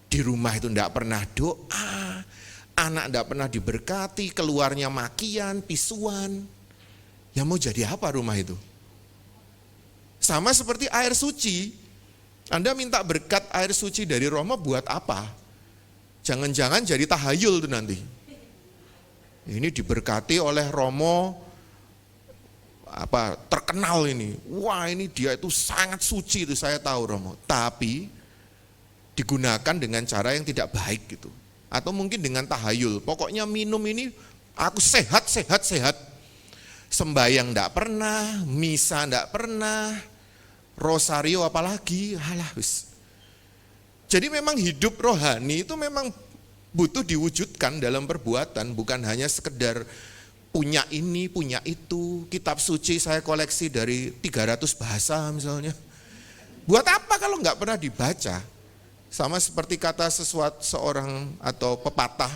di rumah itu tidak pernah doa, anak tidak pernah diberkati, keluarnya makian, pisuan. Ya mau jadi apa rumah itu? Sama seperti air suci. Anda minta berkat air suci dari Romo buat apa? Jangan-jangan jadi tahayul tuh nanti. Ini diberkati oleh Romo terkenal ini. Wah, ini dia itu sangat suci itu, saya tahu Romo. Tapi digunakan dengan cara yang tidak baik gitu. Atau mungkin dengan tahayul. Pokoknya minum ini aku sehat. Sembayang enggak pernah, misa enggak pernah, rosario apalagi, halah wis. Jadi memang hidup rohani itu memang butuh diwujudkan dalam perbuatan, bukan hanya sekedar punya ini, punya itu. Kitab suci saya koleksi dari 300 bahasa misalnya. Buat apa kalau enggak pernah dibaca? Sama seperti kata seorang atau pepatah,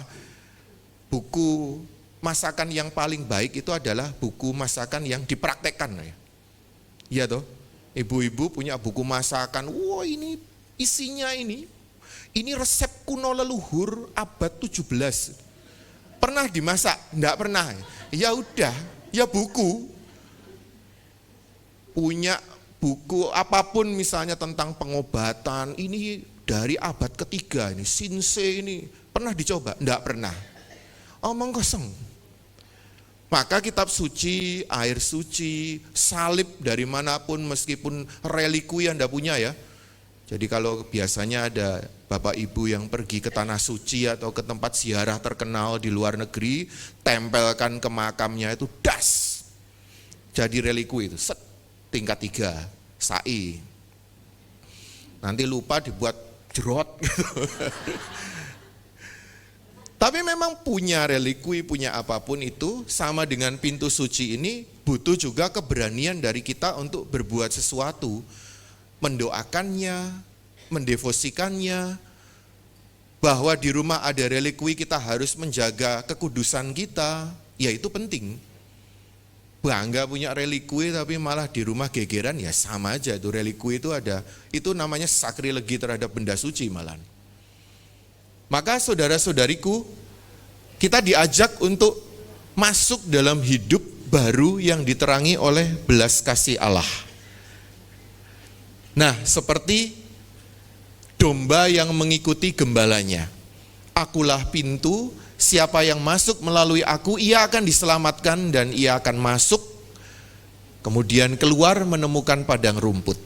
buku masakan yang paling baik itu adalah buku masakan yang dipraktekkan. Iya toh? Ibu-ibu punya buku masakan, wah ini isinya ini resep kuno leluhur abad 17. Pernah dimasak? Enggak pernah. Ya udah, ya buku. Punya buku apapun misalnya tentang pengobatan, ini dari abad ketiga ini, Shinsei ini, pernah dicoba? Enggak pernah. Omong kosong. Maka kitab suci, air suci, salib dari manapun meskipun relikui Anda punya ya. Jadi kalau biasanya ada bapak ibu yang pergi ke tanah suci atau ke tempat ziarah terkenal di luar negeri, tempelkan ke makamnya itu das. Jadi relikui itu, tingkat 3, sai. Nanti lupa dibuat jerot gitu. Tapi memang punya relikui, punya apapun itu, sama dengan pintu suci ini, butuh juga keberanian dari kita untuk berbuat sesuatu. Mendoakannya, mendevosikannya, bahwa di rumah ada relikui kita harus menjaga kekudusan kita, ya itu penting. Bangga punya relikui tapi malah di rumah gegeran, ya sama aja itu relikui itu ada, itu namanya sakrilegi terhadap benda suci malah. Maka saudara-saudariku, kita diajak untuk masuk dalam hidup baru yang diterangi oleh belas kasih Allah. Nah, seperti domba yang mengikuti gembalanya. Akulah pintu, siapa yang masuk melalui aku, ia akan diselamatkan dan ia akan masuk, kemudian keluar menemukan padang rumput.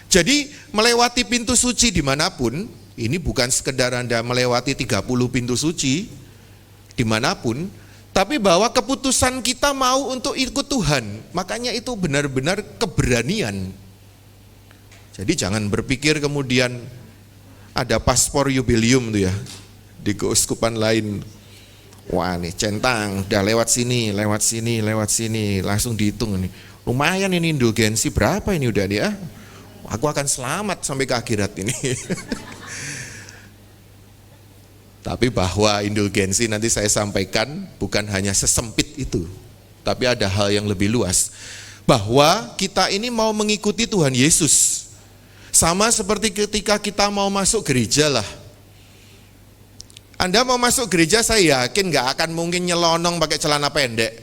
Jadi melewati pintu suci dimanapun, ini bukan sekedar Anda melewati 30 pintu suci, dimanapun, tapi bahwa keputusan kita mau untuk ikut Tuhan, makanya itu benar-benar keberanian. Jadi jangan berpikir kemudian ada paspor jubilium tuh ya, di keuskupan lain. Wah nih centang, udah lewat sini, langsung dihitung nih. Lumayan ini indulgensi berapa ini udah nih ah. Aku akan selamat sampai ke akhirat ini. Tapi bahwa indulgensi nanti saya sampaikan bukan hanya sesempit itu, tapi ada hal yang lebih luas. Bahwa kita ini mau mengikuti Tuhan Yesus. Sama seperti ketika kita mau masuk gereja lah. Anda mau masuk gereja, saya yakin gak akan mungkin nyelonong pakai celana pendek.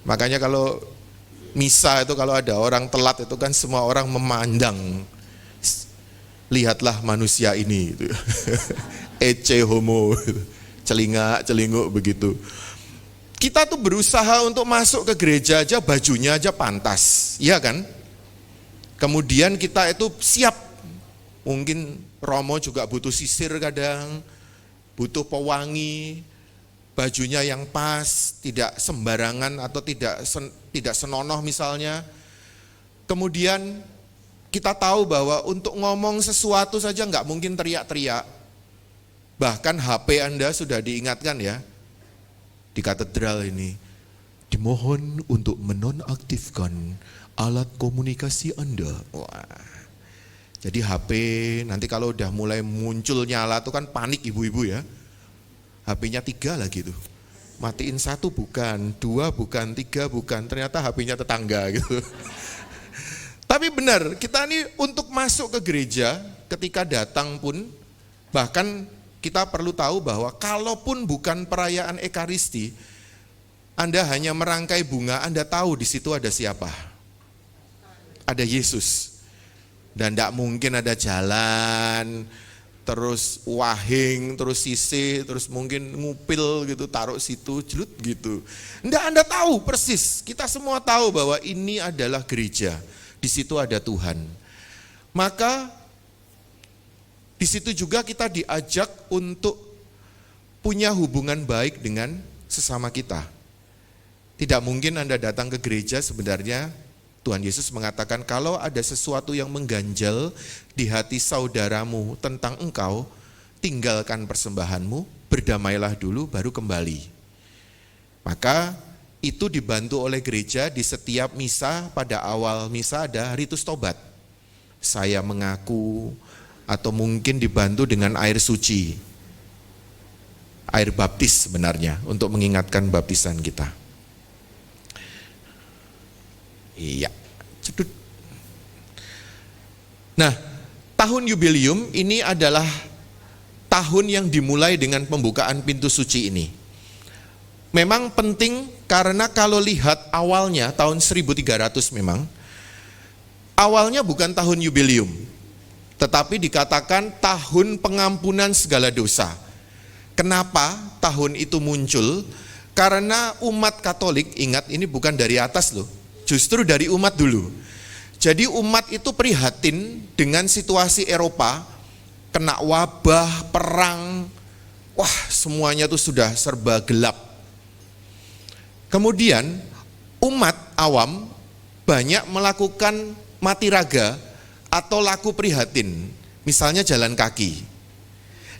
Makanya kalau misa itu kalau ada orang telat itu kan semua orang memandang. Lihatlah manusia ini gitu. Ece homo, celingak-celinguk begitu. Kita tuh berusaha untuk masuk ke gereja aja, bajunya aja pantas, iya kan? Kemudian kita itu siap, mungkin Romo juga butuh sisir kadang, butuh pewangi, bajunya yang pas, tidak sembarangan atau tidak senonoh misalnya. Kemudian kita tahu bahwa untuk ngomong sesuatu saja nggak mungkin teriak-teriak. Bahkan HP Anda sudah diingatkan ya, di katedral ini, dimohon untuk menonaktifkan alat komunikasi Anda. Wah. Jadi HP nanti kalau udah mulai muncul nyala tuh kan panik ibu-ibu ya. HP-nya 3 lagi tuh. Matiin 1 bukan, 2 bukan, 3 bukan, ternyata HP-nya tetangga gitu. Tapi benar, kita ini untuk masuk ke gereja ketika datang pun, bahkan kita perlu tahu bahwa kalaupun bukan perayaan Ekaristi, Anda hanya merangkai bunga, Anda tahu di situ ada siapa? Ada Yesus. Dan tidak mungkin ada jalan, terus wahing, terus sisih, terus mungkin ngupil gitu, taruh situ, jelut gitu. Tidak, Anda tahu persis, kita semua tahu bahwa ini adalah gereja, di situ ada Tuhan. Maka di situ juga kita diajak untuk punya hubungan baik dengan sesama kita. Tidak mungkin Anda datang ke gereja sebenarnya. Tuhan Yesus mengatakan kalau ada sesuatu yang mengganjal di hati saudaramu tentang engkau, tinggalkan persembahanmu, berdamailah dulu baru kembali. Maka itu dibantu oleh gereja di setiap misa, pada awal misa ada ritus tobat. Saya mengaku, atau mungkin dibantu dengan air suci, air baptis sebenarnya untuk mengingatkan baptisan kita. Iya, cedut. Nah, tahun jubileum ini adalah tahun yang dimulai dengan pembukaan pintu suci ini. Memang penting karena kalau lihat awalnya tahun 1300 memang, awalnya bukan tahun jubileum, tetapi dikatakan tahun pengampunan segala dosa. Kenapa tahun itu muncul? Karena umat Katolik, ingat ini bukan dari atas loh, justru dari umat dulu. Jadi umat itu prihatin dengan situasi Eropa, kena wabah, perang, wah semuanya itu sudah serba gelap. Kemudian umat awam banyak melakukan mati raga atau laku prihatin, misalnya jalan kaki.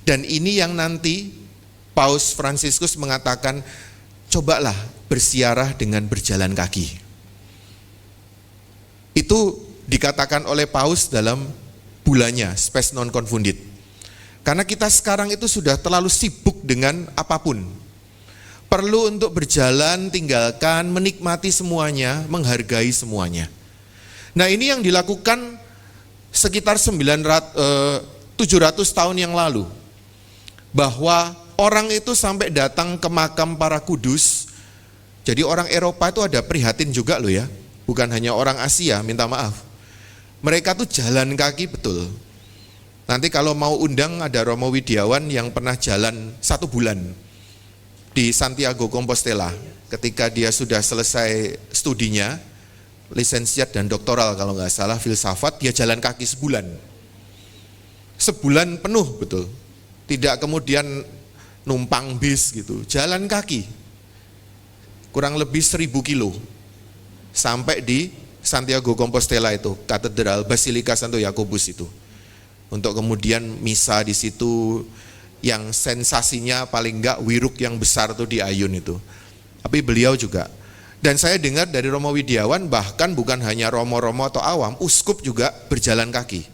Dan ini yang nanti Paus Fransiskus mengatakan, cobalah bersiarah dengan berjalan kaki. Itu dikatakan oleh Paus dalam bulannya, Spes Non Confundit. Karena kita sekarang itu sudah terlalu sibuk dengan apapun. Perlu untuk berjalan, tinggalkan, menikmati semuanya, menghargai semuanya. Nah ini yang dilakukan sekitar 700 tahun yang lalu. Bahwa orang itu sampai datang ke makam para kudus. Jadi orang Eropa itu ada prihatin juga loh ya. Bukan hanya orang Asia, minta maaf. Mereka tuh jalan kaki betul. Nanti kalau mau undang ada Romo Widiawan yang pernah jalan 1 bulan di Santiago Compostela. Ketika dia sudah selesai studinya, lisensiat dan doktoral kalau nggak salah, filsafat, dia jalan kaki sebulan. Sebulan penuh betul. Tidak kemudian numpang bis gitu, jalan kaki. Kurang lebih 1000 kilo. Sampai di Santiago Compostela itu, katedral Basilika Santo Yakobus itu. Untuk kemudian misa di situ yang sensasinya paling enggak wiruk yang besar tuh di Ayun itu. Tapi beliau juga. Dan saya dengar dari Romo Widiawan bahkan bukan hanya romo-romo atau awam, uskup juga berjalan kaki.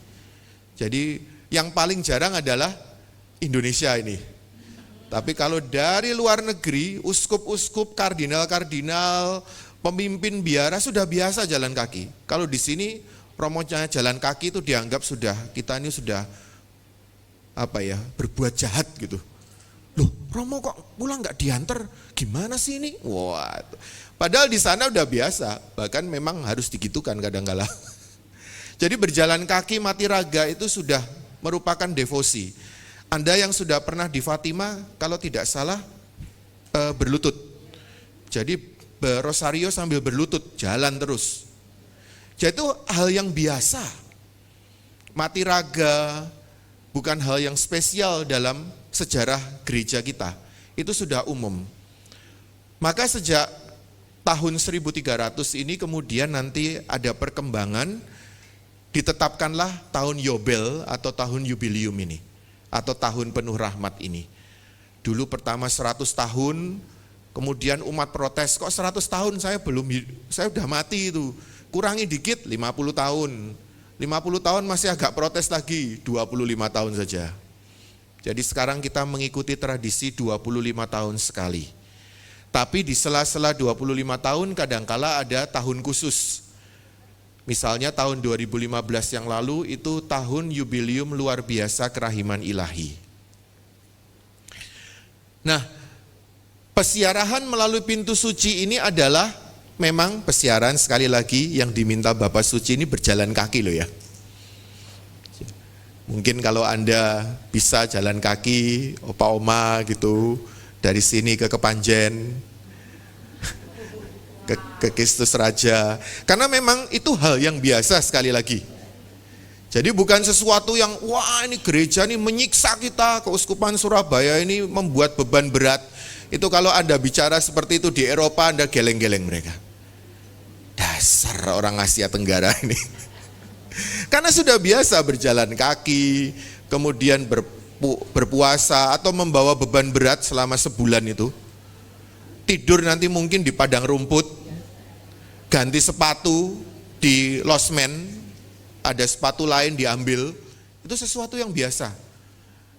Jadi yang paling jarang adalah Indonesia ini. Tapi kalau dari luar negeri, uskup-uskup, kardinal-kardinal, pemimpin biara sudah biasa jalan kaki. Kalau di sini romonya jalan kaki itu dianggap sudah, kita ini sudah berbuat jahat gitu. Loh, Romo kok pulang nggak diantar? Gimana sih ini? Wah, padahal di sana udah biasa, bahkan memang harus digitukan kadang-kala. Jadi berjalan kaki mati raga itu sudah merupakan devosi. Anda yang sudah pernah di Fatima, kalau tidak salah berlutut. Jadi berosario sambil berlutut, jalan terus. Jadi itu hal yang biasa. Mati raga bukan hal yang spesial dalam sejarah gereja kita. Itu sudah umum. Maka sejak tahun 1300 ini kemudian nanti ada perkembangan ditetapkanlah tahun Yobel atau tahun Jubilium ini, atau tahun penuh rahmat ini. Dulu pertama 100 tahun, kemudian umat protes, kok 100 tahun saya udah mati itu. Kurangi dikit 50 tahun. 50 tahun masih agak protes lagi, 25 tahun saja. Jadi sekarang kita mengikuti tradisi 25 tahun sekali. Tapi di sela-sela 25 tahun kadangkala ada tahun khusus. Misalnya tahun 2015 yang lalu itu tahun Jubilium luar biasa kerahiman ilahi. Nah, pesiarahan melalui pintu suci ini adalah memang pesiaran sekali lagi yang diminta Bapak Suci ini berjalan kaki loh ya. Mungkin kalau Anda bisa jalan kaki, opa-oma gitu, dari sini ke Kepanjen, ke Kristus Raja. Karena memang itu hal yang biasa sekali lagi. Jadi bukan sesuatu yang, wah ini gereja ini menyiksa kita, Keuskupan Surabaya ini membuat beban berat. Itu kalau Anda bicara seperti itu di Eropa, Anda geleng-geleng mereka. Dasar orang Asia Tenggara ini. Karena sudah biasa berjalan kaki, kemudian berpuasa atau membawa beban berat selama sebulan itu. Tidur nanti mungkin di padang rumput, ganti sepatu di losmen, ada sepatu lain diambil, itu sesuatu yang biasa.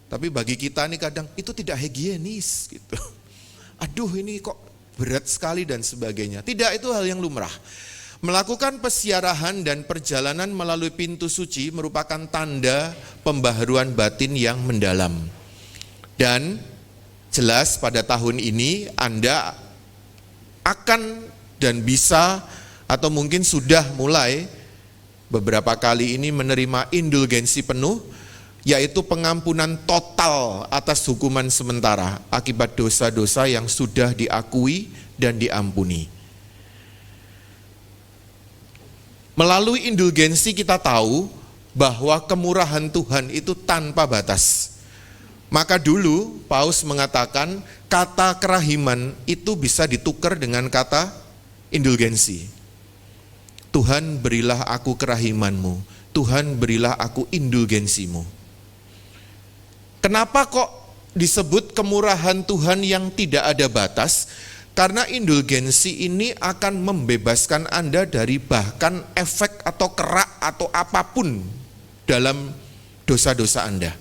Tapi bagi kita nih kadang itu tidak higienis gitu. Aduh ini kok berat sekali dan sebagainya. Tidak, itu hal yang lumrah. Melakukan pesiarahan dan perjalanan melalui pintu suci merupakan tanda pembaharuan batin yang mendalam. Dan jelas pada tahun ini Anda akan dan bisa atau mungkin sudah mulai beberapa kali ini menerima indulgensi penuh, yaitu pengampunan total atas hukuman sementara akibat dosa-dosa yang sudah diakui dan diampuni. Melalui indulgensi kita tahu bahwa kemurahan Tuhan itu tanpa batas. Maka dulu Paus mengatakan kata kerahiman itu bisa ditukar dengan kata indulgensi. Tuhan berilah aku kerahimanmu, Tuhan berilah aku indulgensimu. Kenapa kok disebut kemurahan Tuhan yang tidak ada batas? Karena indulgensi ini akan membebaskan Anda dari bahkan efek atau kerak atau apapun dalam dosa-dosa Anda.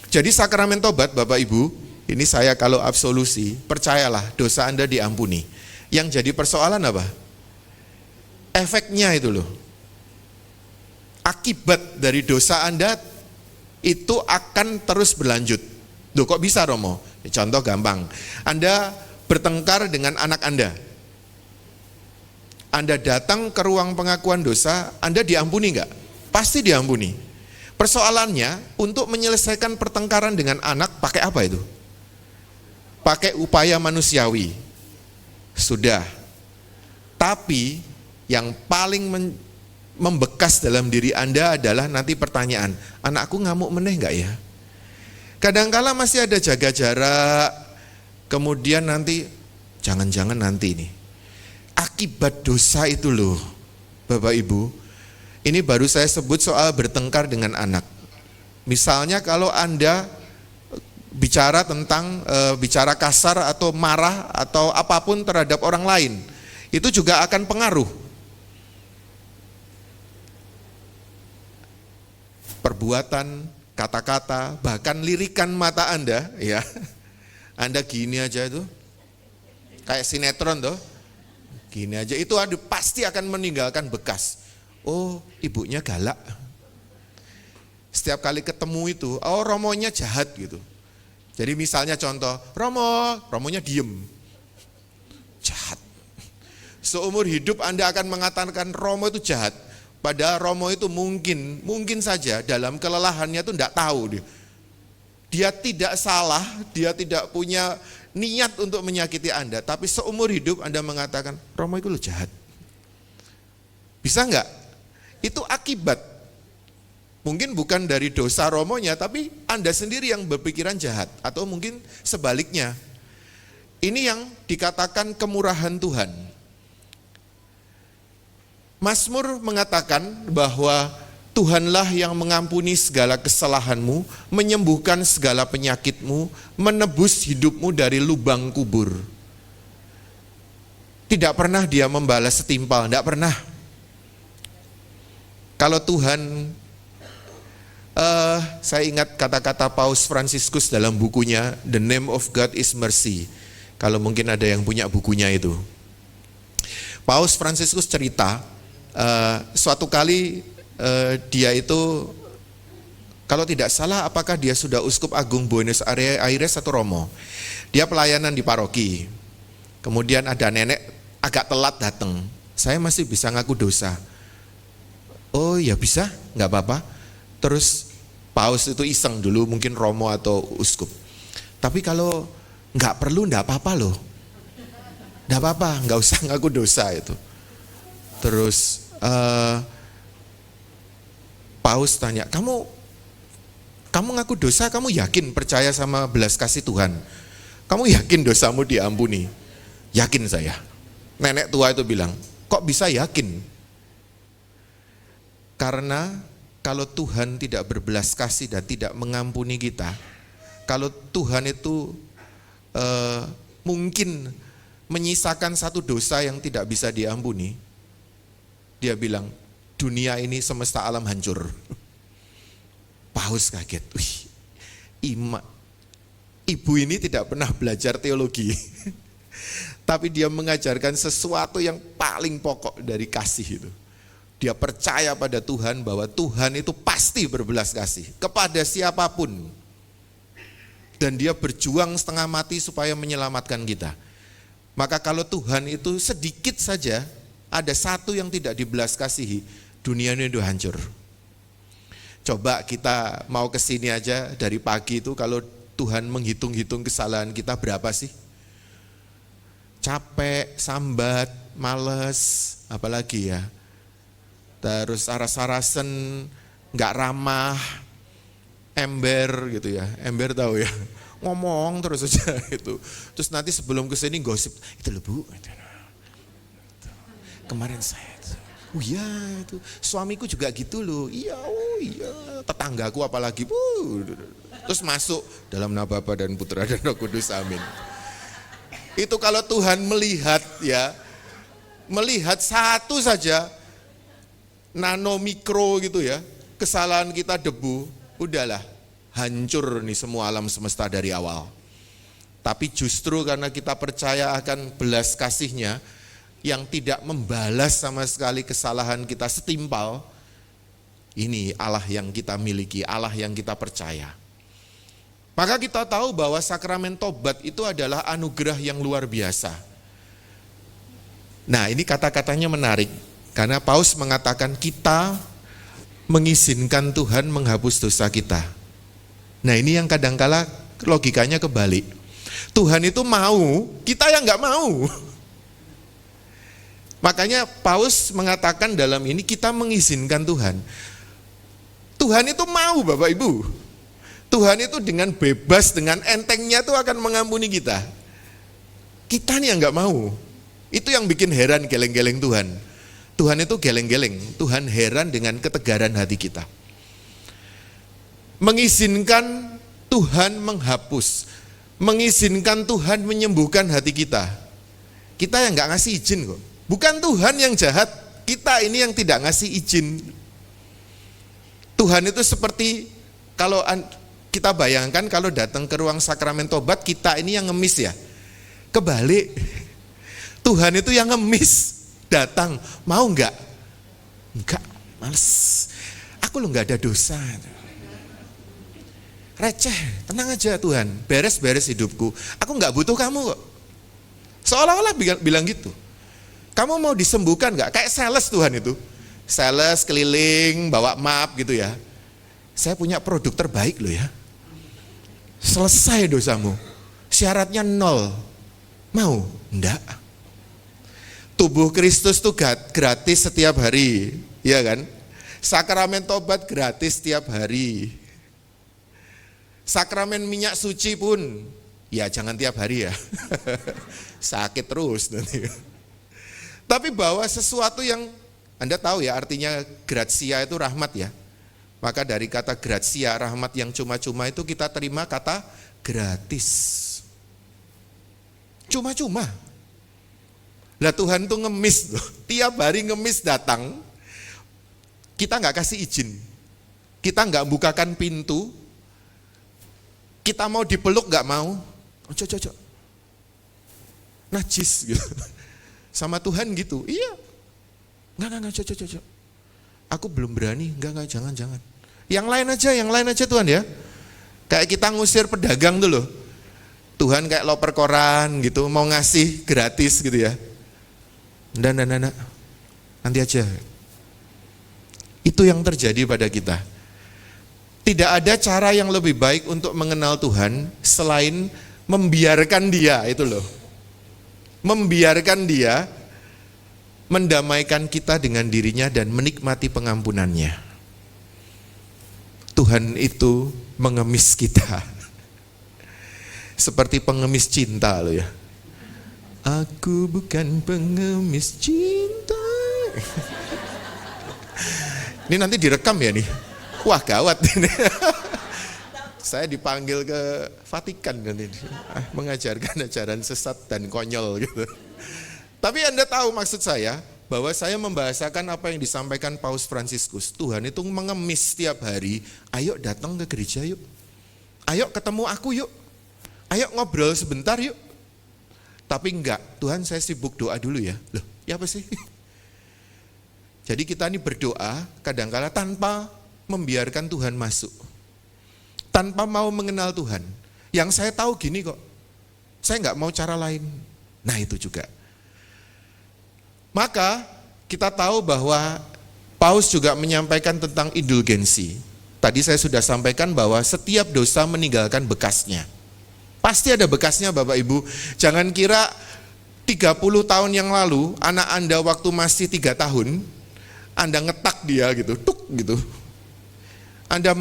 Jadi sakramen tobat Bapak Ibu, ini saya kalau absolusi, percayalah dosa Anda diampuni. Yang jadi persoalan apa? Efeknya itu loh. Akibat dari dosa Anda itu akan terus berlanjut. Loh kok bisa Romo? Contoh gampang, Anda bertengkar dengan anak Anda. Anda datang ke ruang pengakuan dosa, Anda diampuni enggak? Pasti diampuni. Persoalannya, untuk menyelesaikan pertengkaran dengan anak, pakai apa itu? Pakai upaya manusiawi. Sudah. Tapi, yang paling membekas dalam diri Anda adalah nanti pertanyaan, anakku ngamuk meneh enggak ya? Kadangkala masih ada jaga jarak, kemudian nanti, jangan-jangan nanti nih, akibat dosa itu loh, Bapak Ibu, ini baru saya sebut soal bertengkar dengan anak. Misalnya kalau Anda bicara tentang, bicara kasar atau marah atau apapun terhadap orang lain, itu juga akan pengaruh. Perbuatan, kata-kata, bahkan lirikan mata Anda, ya. Anda gini aja itu, kayak sinetron tuh, gini aja, itu pasti akan meninggalkan bekas. Oh, ibunya galak. Setiap kali ketemu itu, oh Romonya jahat gitu. Jadi misalnya contoh, Romonya diem. Jahat. Seumur hidup Anda akan mengatakan Romo itu jahat. Padahal Romo itu mungkin saja dalam kelelahannya itu enggak tahu dia. Dia tidak salah, dia tidak punya niat untuk menyakiti Anda. Tapi seumur hidup Anda mengatakan, Romo itu lo jahat. Bisa enggak? Itu akibat. Mungkin bukan dari dosa Romonya, tapi Anda sendiri yang berpikiran jahat. Atau mungkin sebaliknya. Ini yang dikatakan kemurahan Tuhan. Mazmur mengatakan bahwa Tuhanlah yang mengampuni segala kesalahanmu, menyembuhkan segala penyakitmu, menebus hidupmu dari lubang kubur. Tidak pernah dia membalas setimpal, tidak pernah. Kalau Tuhan, saya ingat kata-kata Paus Fransiskus dalam bukunya The Name of God is Mercy. Kalau mungkin ada yang punya bukunya itu. Paus Fransiskus cerita, suatu kali dia itu, kalau tidak salah apakah dia sudah Uskup Agung Buenos Aires atau Romo. Dia pelayanan di paroki. Kemudian ada nenek agak telat datang. Saya masih bisa ngaku dosa. Oh ya bisa, nggak apa-apa. Terus Paus itu iseng dulu, mungkin Romo atau Uskup. Tapi kalau nggak perlu, nggak apa-apa loh. Nggak apa-apa, nggak usah ngaku dosa itu. Terus Paus tanya, kamu ngaku dosa, kamu yakin percaya sama belas kasih Tuhan? Kamu yakin dosamu diampuni? Yakin saya. Nenek tua itu bilang, kok bisa yakin? Karena kalau Tuhan tidak berbelas kasih dan tidak mengampuni kita, kalau Tuhan itu mungkin menyisakan satu dosa yang tidak bisa diampuni, dia bilang, dunia ini semesta alam hancur. Paus kaget, ibu ini tidak pernah belajar teologi. Tapi dia mengajarkan sesuatu yang paling pokok dari kasih itu. Dia percaya pada Tuhan bahwa Tuhan itu pasti berbelas kasih kepada siapapun. Dan dia berjuang setengah mati supaya menyelamatkan kita. Maka kalau Tuhan itu sedikit saja, ada satu yang tidak dibelas kasihi, dunia ini udah hancur. Coba kita mau kesini aja dari pagi itu, kalau Tuhan menghitung-hitung kesalahan kita berapa sih? Capek, sambat, males, apalagi ya. Terus aras-arasen, nggak ramah, ember gitu ya. Ember tahu ya, ngomong terus aja itu. Terus nanti sebelum kesini gosip, itu loh Bu, kemarin saya, oh iya itu suamiku juga gitu loh, iya, oh iya, tetanggaku apalagi, terus masuk dalam nama Bapa dan Putra dan Roh Kudus, amin. Itu kalau Tuhan melihat ya, melihat satu saja nano mikro gitu ya, kesalahan kita debu, udahlah hancur nih semua alam semesta dari awal. Tapi justru karena kita percaya akan belas kasih-Nya yang tidak membalas sama sekali kesalahan kita setimpal, ini Allah yang kita miliki, Allah yang kita percaya. Maka kita tahu bahwa sakramen tobat itu adalah anugerah yang luar biasa. Nah, ini kata-katanya menarik, karena Paus mengatakan kita mengizinkan Tuhan menghapus dosa kita. Nah, ini yang kadangkala logikanya kebalik. Tuhan itu mau, kita yang nggak mau. Makanya Paus mengatakan dalam ini kita mengizinkan Tuhan. Tuhan itu mau, Bapak Ibu. Tuhan itu dengan bebas, dengan entengnya itu akan mengampuni kita. Kita nih yang nggak mau. Itu yang bikin heran geleng-geleng Tuhan. Tuhan itu geleng-geleng. Tuhan heran dengan ketegaran hati kita. Mengizinkan Tuhan menghapus. Mengizinkan Tuhan menyembuhkan hati kita. Kita yang nggak ngasih izin kok. Bukan Tuhan yang jahat. Kita ini yang tidak ngasih izin. Tuhan itu seperti kalau kita bayangkan kalau datang ke ruang sakramen tobat, kita ini yang ngemis ya. Kebalik. Tuhan itu yang ngemis. Datang, mau enggak? Enggak, males. Aku lo enggak ada dosa. Receh, tenang aja Tuhan. Beres-beres hidupku. Aku enggak butuh kamu kok. Seolah-olah bilang gitu. Kamu mau disembuhkan enggak? Kayak sales Tuhan itu. Sales keliling, bawa map gitu ya. Saya punya produk terbaik loh ya. Selesai dosamu. Syaratnya 0. Mau? Enggak. Tubuh Kristus tuh gratis setiap hari, ya kan? Sakramen tobat gratis setiap hari. Sakramen minyak suci pun, ya jangan tiap hari ya. Sakit terus nanti. Tapi bawa sesuatu yang, Anda tahu ya artinya gratia itu rahmat ya. Maka dari kata gratia, rahmat yang cuma-cuma itu kita terima kata gratis. Cuma-cuma. Lah Tuhan tuh ngemis loh. Tiap hari ngemis datang. Kita nggak kasih izin. Kita nggak bukakan pintu. Kita mau dipeluk nggak mau. Cocok. Najis gitu. Sama Tuhan gitu. Iya. Enggak, cocok. Aku belum berani. Enggak, jangan. Yang lain aja Tuhan ya. Kayak kita ngusir pedagang tuh loh. Tuhan kayak loper koran gitu, mau ngasih gratis gitu ya. Nggak. Nanti aja. Itu yang terjadi pada kita. Tidak ada cara yang lebih baik untuk mengenal Tuhan selain membiarkan Dia, itu loh. Membiarkan Dia mendamaikan kita dengan dirinya dan menikmati pengampunannya. Tuhan itu mengemis kita. Seperti pengemis cinta loh ya. Aku bukan pengemis cinta. Ini nanti direkam ya nih. Wah gawat ini. Saya dipanggil ke Vatikan nanti. Mengajarkan ajaran sesat dan konyol gitu. Tapi Anda tahu maksud saya, bahwa saya membahasakan apa yang disampaikan Paus Fransiskus. Tuhan itu mengemis setiap hari, ayo datang ke gereja yuk. Ayo ketemu aku yuk. Ayo ngobrol sebentar yuk. Tapi enggak, Tuhan saya sibuk doa dulu ya. Loh, ya apa sih? Jadi kita ini berdoa kadang-kala tanpa membiarkan Tuhan masuk. Tanpa mau mengenal Tuhan. Yang saya tahu gini kok, saya enggak mau cara lain. Nah itu juga. Maka kita tahu bahwa Paus juga menyampaikan tentang indulgensi. Tadi saya sudah sampaikan bahwa setiap dosa meninggalkan bekasnya. Pasti ada bekasnya Bapak Ibu. Jangan kira 30 tahun yang lalu anak Anda waktu masih 3 tahun, Anda ngetak dia gitu, tuk gitu. Anda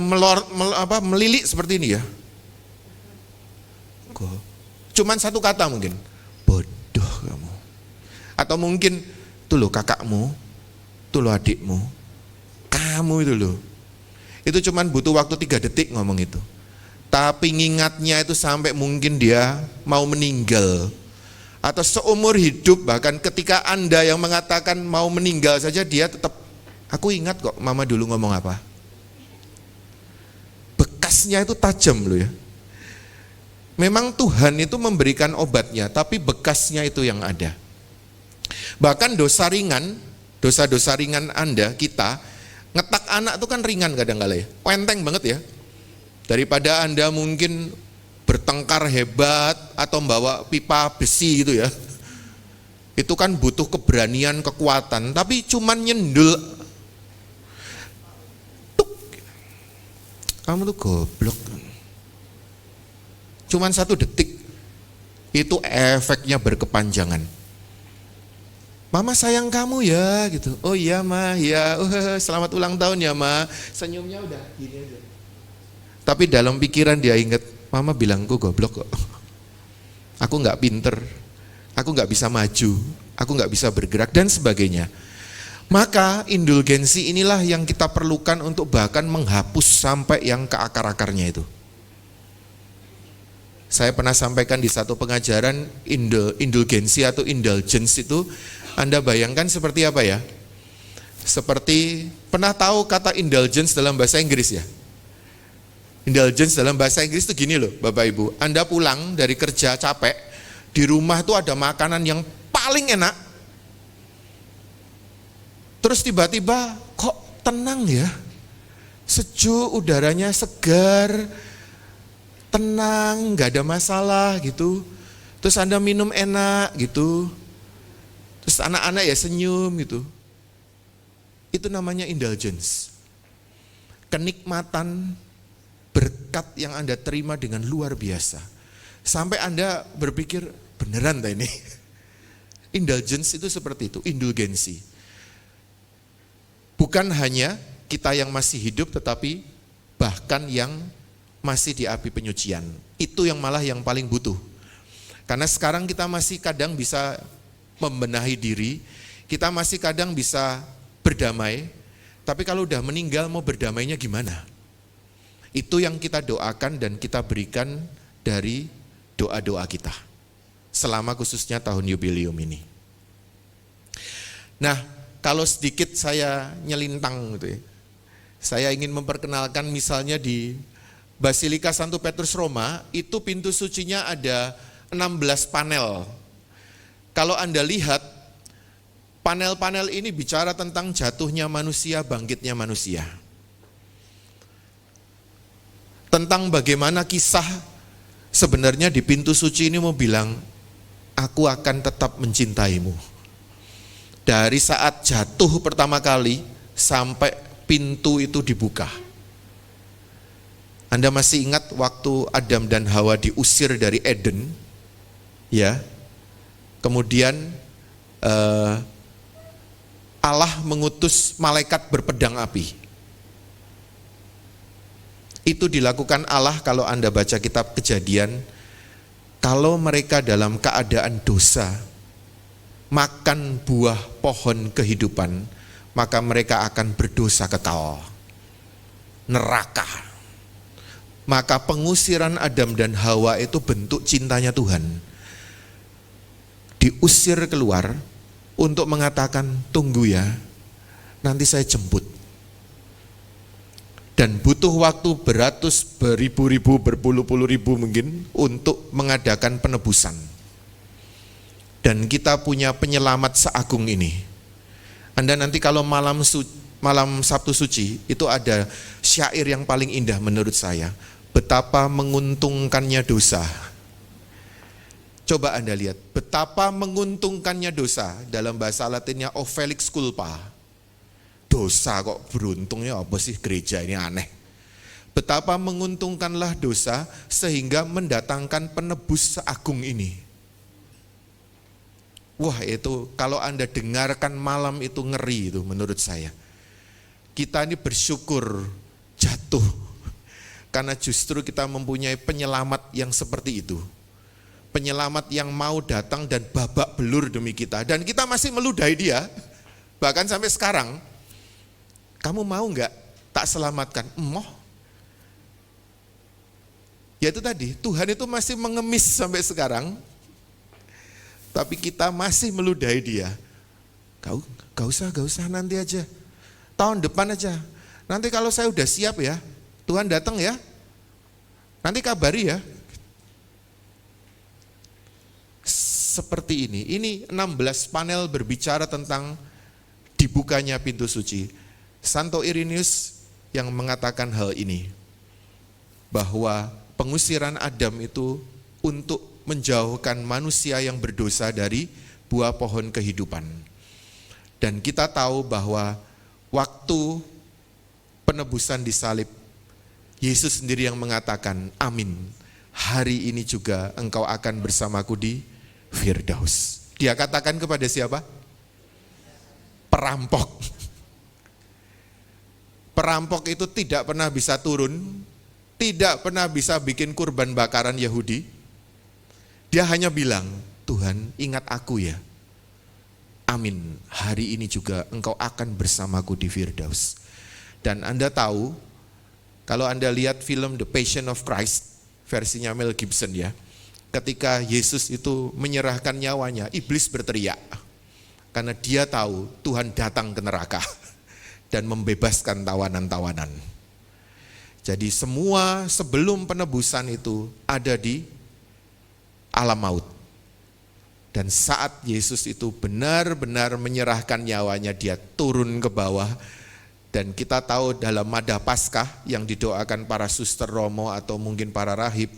melilik seperti ini ya. Cuman satu kata mungkin, bodoh kamu. Atau mungkin, tuh loh kakakmu, tuh loh adikmu, kamu itu loh. Itu cuman butuh waktu 3 detik ngomong itu. Tapi ngingatnya itu sampai mungkin dia mau meninggal. Atau seumur hidup, bahkan ketika Anda yang mengatakan mau meninggal saja, dia tetap, aku ingat kok mama dulu ngomong apa. Bekasnya itu tajam loh ya. Memang Tuhan itu memberikan obatnya, tapi bekasnya itu yang ada. Bahkan dosa-dosa ringan Anda, kita, ngetak anak itu kan ringan kadang-kala ya, enteng banget ya. Daripada Anda mungkin bertengkar hebat atau membawa pipa besi gitu ya. Itu kan butuh keberanian, kekuatan, tapi cuman nyendul. Tuk. Kamu tuh goblok. Cuman 1 detik, itu efeknya berkepanjangan. Mama sayang kamu ya gitu. Oh iya ma, ya selamat ulang tahun ya ma. Senyumnya udah gini aja. Tapi dalam pikiran dia ingat, mama bilangku goblok kok. Aku gak pinter, aku gak bisa maju, aku gak bisa bergerak dan sebagainya. Maka indulgensi inilah yang kita perlukan untuk bahkan menghapus sampai yang ke akar-akarnya itu. Saya pernah sampaikan di satu pengajaran indulgensi atau indulgence itu, Anda bayangkan seperti apa ya? Seperti, pernah tahu kata indulgence dalam bahasa Inggris ya? Indulgence dalam bahasa Inggris itu gini loh Bapak Ibu, Anda pulang dari kerja capek, di rumah tuh ada makanan yang paling enak, terus tiba-tiba kok tenang ya, sejuk, udaranya segar, tenang, gak ada masalah gitu. Terus Anda minum enak gitu, terus anak-anak ya senyum gitu. Itu namanya indulgence. Kenikmatan berkat yang Anda terima dengan luar biasa. Sampai Anda berpikir, beneran tak ini? Indulgence itu seperti itu, indulgensi. Bukan hanya kita yang masih hidup, tetapi bahkan yang masih di api penyucian. Itu yang malah yang paling butuh. Karena sekarang kita masih kadang bisa membenahi diri, kita masih kadang bisa berdamai, Tapi kalau udah meninggal mau berdamainya gimana? Itu yang kita doakan dan kita berikan dari doa-doa kita selama khususnya tahun jubileum ini. Nah, kalau sedikit saya nyelintang gitu ya. Saya ingin memperkenalkan misalnya di Basilika Santo Petrus Roma, itu pintu sucinya ada 16 panel. Kalau Anda lihat, panel-panel ini bicara tentang jatuhnya manusia, bangkitnya manusia. Tentang bagaimana kisah sebenarnya di pintu suci ini mau bilang, aku akan tetap mencintaimu. Dari saat jatuh pertama kali sampai pintu itu dibuka. Anda masih ingat waktu Adam dan Hawa diusir dari Eden, ya? Kemudian Allah mengutus malaikat berpedang api. Itu dilakukan Allah kalau Anda baca kitab Kejadian, kalau mereka dalam keadaan dosa, makan buah pohon kehidupan, maka mereka akan berdosa kekal, neraka. Maka pengusiran Adam dan Hawa itu bentuk cintanya Tuhan. Diusir keluar untuk mengatakan, tunggu ya, nanti saya jemput. Dan butuh waktu beratus, beribu-ribu, berpuluh-puluh ribu mungkin untuk mengadakan penebusan. Dan kita punya penyelamat seagung ini. Anda nanti kalau malam Sabtu Suci, itu ada syair yang paling indah menurut saya. Betapa menguntungkannya dosa. Coba Anda lihat, betapa menguntungkannya dosa. Dalam bahasa Latinnya Ofelix culpa. Dosa kok beruntungnya apa sih, gereja ini aneh. Betapa menguntungkanlah dosa sehingga mendatangkan penebus seagung ini. Wah, itu kalau Anda dengarkan malam itu ngeri itu menurut saya. Kita ini bersyukur jatuh karena justru kita mempunyai penyelamat yang seperti itu. Penyelamat yang mau datang dan babak belur demi kita. Dan kita masih meludahi dia. Bahkan sampai sekarang. Kamu mau enggak tak selamatkan? Emoh. Ya itu tadi, Tuhan itu masih mengemis sampai sekarang. Tapi kita masih meludahi dia. Gak usah nanti aja. Tahun depan aja. Nanti kalau saya udah siap ya, Tuhan datang ya, nanti kabari ya. Seperti ini 16 panel berbicara tentang dibukanya pintu suci. Santo Irenaeus yang mengatakan hal ini, bahwa pengusiran Adam itu untuk menjauhkan manusia yang berdosa dari buah pohon kehidupan. Dan kita tahu bahwa waktu penebusan di salib, Yesus sendiri yang mengatakan, amin, hari ini juga engkau akan bersamaku di Firdaus. Dia katakan kepada siapa? Perampok. Perampok itu tidak pernah bisa turun, tidak pernah bisa bikin kurban bakaran Yahudi. Dia hanya bilang, Tuhan ingat aku ya. Amin, hari ini juga engkau akan bersamaku di Firdaus. Dan Anda tahu, kalau Anda lihat film The Passion of Christ, versinya Mel Gibson ya, ketika Yesus itu menyerahkan nyawanya, iblis berteriak. Karena dia tahu Tuhan datang ke neraka dan membebaskan tawanan-tawanan. Jadi semua sebelum penebusan itu ada di alam maut. Dan saat Yesus itu benar-benar menyerahkan nyawanya, dia turun ke bawah. Dan kita tahu dalam Mada Paskah yang didoakan para suster Romo atau mungkin para rahib,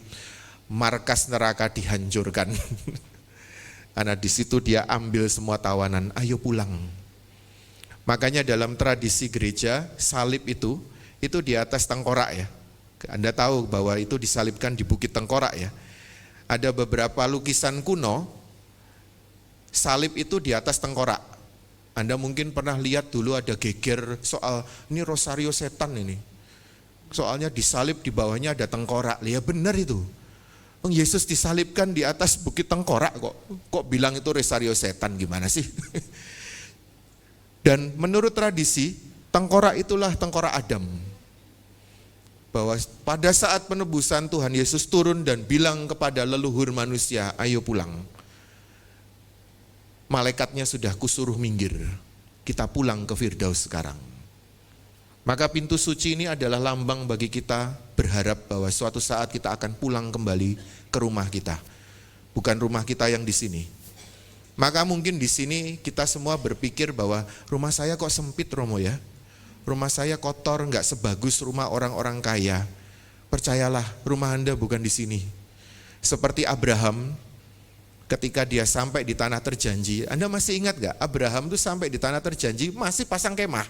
markas neraka dihancurkan. Karena di situ dia ambil semua tawanan, ayo pulang. Makanya dalam tradisi gereja, salib itu di atas tengkorak ya. Anda tahu bahwa itu disalibkan di Bukit Tengkorak ya. Ada beberapa lukisan kuno, salib itu di atas tengkorak. Anda mungkin pernah lihat dulu ada geger soal ini rosario setan ini. Soalnya disalib di bawahnya ada tengkorak. Ya benar itu. Yesus disalibkan di atas Bukit Tengkorak kok bilang itu rosario setan, gimana sih? Dan menurut tradisi, Tengkorak itulah tengkorak Adam. Bahwa pada saat penebusan Tuhan Yesus turun dan bilang kepada leluhur manusia, ayo pulang. Malaikatnya sudah kusuruh minggir, kita pulang ke Firdaus sekarang. Maka pintu suci ini adalah lambang bagi kita berharap bahwa suatu saat kita akan pulang kembali ke rumah kita. Bukan rumah kita yang di sini. Maka mungkin di sini kita semua berpikir bahwa rumah saya kok sempit Romo ya. Rumah saya kotor, nggak sebagus rumah orang-orang kaya. Percayalah, rumah Anda bukan di sini. Seperti Abraham, ketika dia sampai di tanah terjanji, Anda masih ingat nggak? Abraham itu sampai di tanah terjanji masih pasang kemah.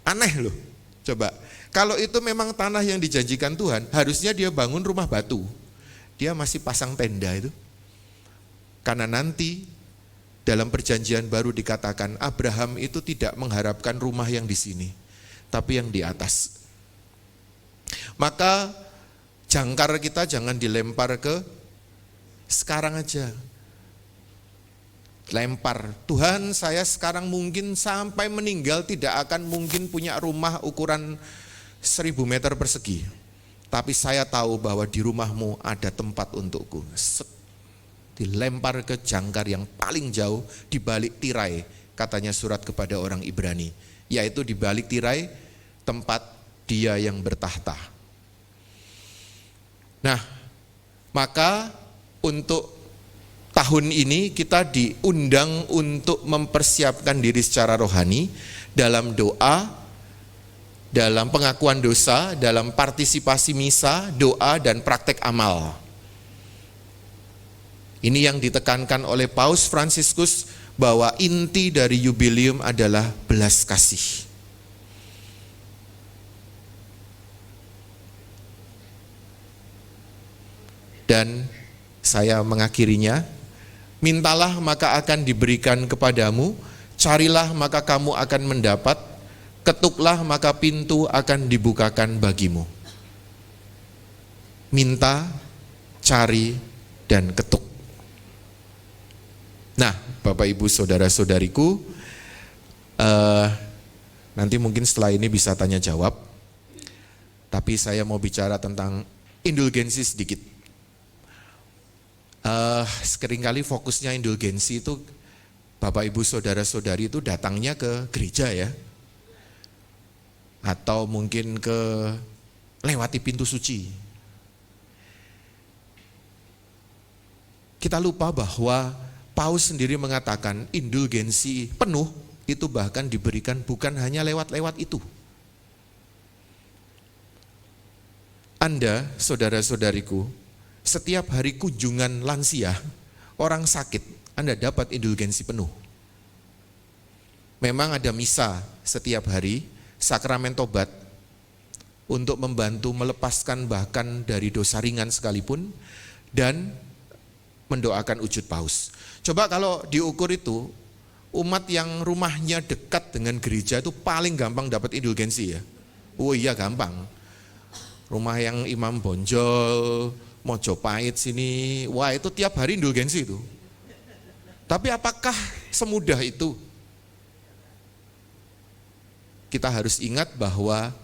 Aneh loh. Coba, kalau itu memang tanah yang dijanjikan Tuhan, harusnya dia bangun rumah batu. Dia masih pasang tenda itu. Karena nanti dalam perjanjian baru dikatakan Abraham itu tidak mengharapkan rumah yang di sini, tapi yang di atas. Maka jangkar kita jangan dilempar ke sekarang aja. Lempar, Tuhan saya sekarang mungkin sampai meninggal tidak akan mungkin punya rumah ukuran 1000 meter persegi. Tapi saya tahu bahwa di rumahmu ada tempat untukku. Dilempar ke jangkar yang paling jauh di balik tirai, katanya surat kepada orang Ibrani, yaitu di balik tirai tempat Dia yang bertahta. Nah, maka untuk tahun ini kita diundang untuk mempersiapkan diri secara rohani dalam doa, dalam pengakuan dosa, dalam partisipasi misa, doa dan praktek amal. Ini yang ditekankan oleh Paus Fransiskus bahwa inti dari jubileum adalah belas kasih. Dan saya mengakhirinya, mintalah maka akan diberikan kepadamu, carilah maka kamu akan mendapat, ketuklah maka pintu akan dibukakan bagimu. Minta, cari, dan ketuk. Nah, Bapak Ibu Saudara-saudariku, nanti mungkin setelah ini bisa tanya jawab, tapi saya mau bicara tentang indulgensi sedikit. Seringkali fokusnya indulgensi itu Bapak Ibu Saudara-saudari itu datangnya ke gereja ya, atau mungkin ke lewati pintu suci. Kita lupa bahwa Paus sendiri mengatakan indulgensi penuh itu bahkan diberikan bukan hanya lewat-lewat itu. Anda, saudara-saudariku, setiap hari kunjungan lansia, orang sakit, Anda dapat indulgensi penuh. Memang ada misa setiap hari, sakramen tobat, untuk membantu melepaskan bahkan dari dosa ringan sekalipun, dan mendoakan wujud paus. Coba kalau diukur itu, umat yang rumahnya dekat dengan gereja itu paling gampang dapat indulgensi ya. Oh iya gampang. Rumah yang Imam Bonjol, Mojopahit sini, wah itu tiap hari indulgensi itu. Tapi apakah semudah itu? Kita harus ingat bahwa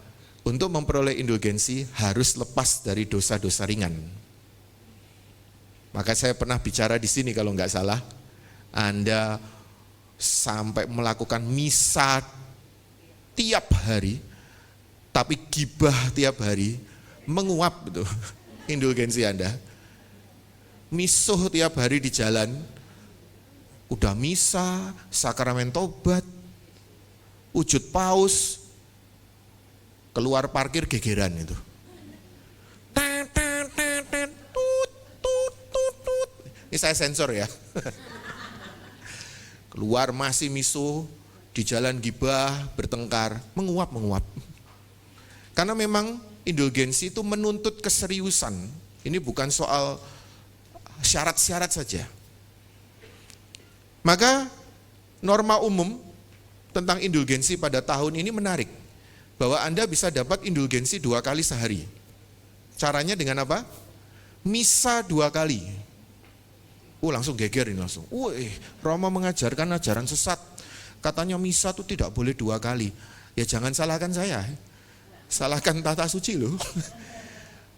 untuk memperoleh indulgensi harus lepas dari dosa-dosa ringan. Maka saya pernah bicara di sini kalau nggak salah, Anda sampai melakukan misa tiap hari, tapi gibah tiap hari, menguap itu indulgensi Anda. Misuh tiap hari di jalan, udah misa, sakramen tobat, wujud paus, keluar parkir gegeran itu. Ini saya sensor ya. Keluar masih misuh, di jalan gibah, bertengkar, menguap. Karena memang indulgensi itu menuntut keseriusan. Ini bukan soal syarat-syarat saja. Maka norma umum tentang indulgensi pada tahun ini menarik. Bahwa Anda bisa dapat indulgensi 2 kali sehari. Caranya dengan apa? Misa 2 kali. Langsung geger ini langsung. Romo mengajarkan ajaran sesat. Katanya misa itu tidak boleh 2 kali. Ya jangan salahkan saya. Salahkan tata suci loh.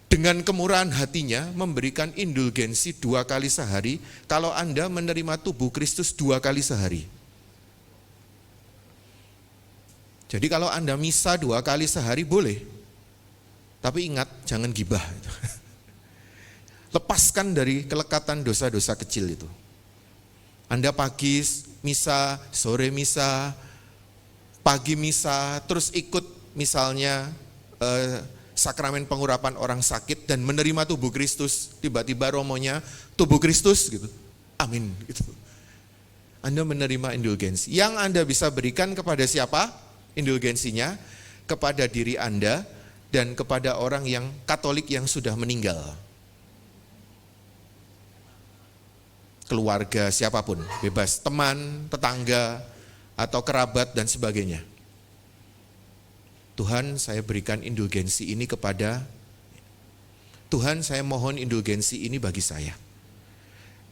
Dengan kemurahan hatinya memberikan indulgensi 2 kali sehari kalau Anda menerima tubuh Kristus 2 kali sehari. Jadi kalau Anda misa 2 kali sehari boleh. Tapi ingat jangan gibah. Lepaskan dari kelekatan dosa-dosa kecil itu. Anda pagi misa, sore misa, pagi misa, terus ikut misalnya sakramen pengurapan orang sakit dan menerima tubuh Kristus, tiba-tiba romonya tubuh Kristus gitu. Amin gitu. Anda menerima indulgensi. Yang Anda bisa berikan kepada siapa? Indulgensinya kepada diri Anda dan kepada orang yang Katolik yang sudah meninggal. Keluarga siapapun, bebas, teman, tetangga, atau kerabat dan sebagainya. Tuhan, saya berikan indulgensi ini kepada Tuhan, saya mohon indulgensi ini bagi saya.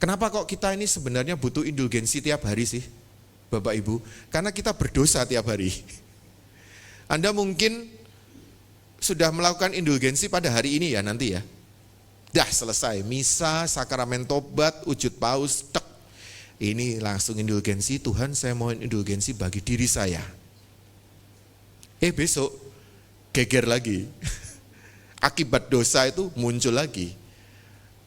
Kenapa kok kita ini sebenarnya butuh indulgensi tiap hari sih, Bapak Ibu? Karena kita berdosa tiap hari. Anda mungkin sudah melakukan indulgensi pada hari ini ya nanti ya. Dah selesai, misa, sakramen tobat, ujud paus, tek. Ini langsung indulgensi, Tuhan saya mohon indulgensi bagi diri saya. Besok geger lagi. Akibat dosa itu muncul lagi.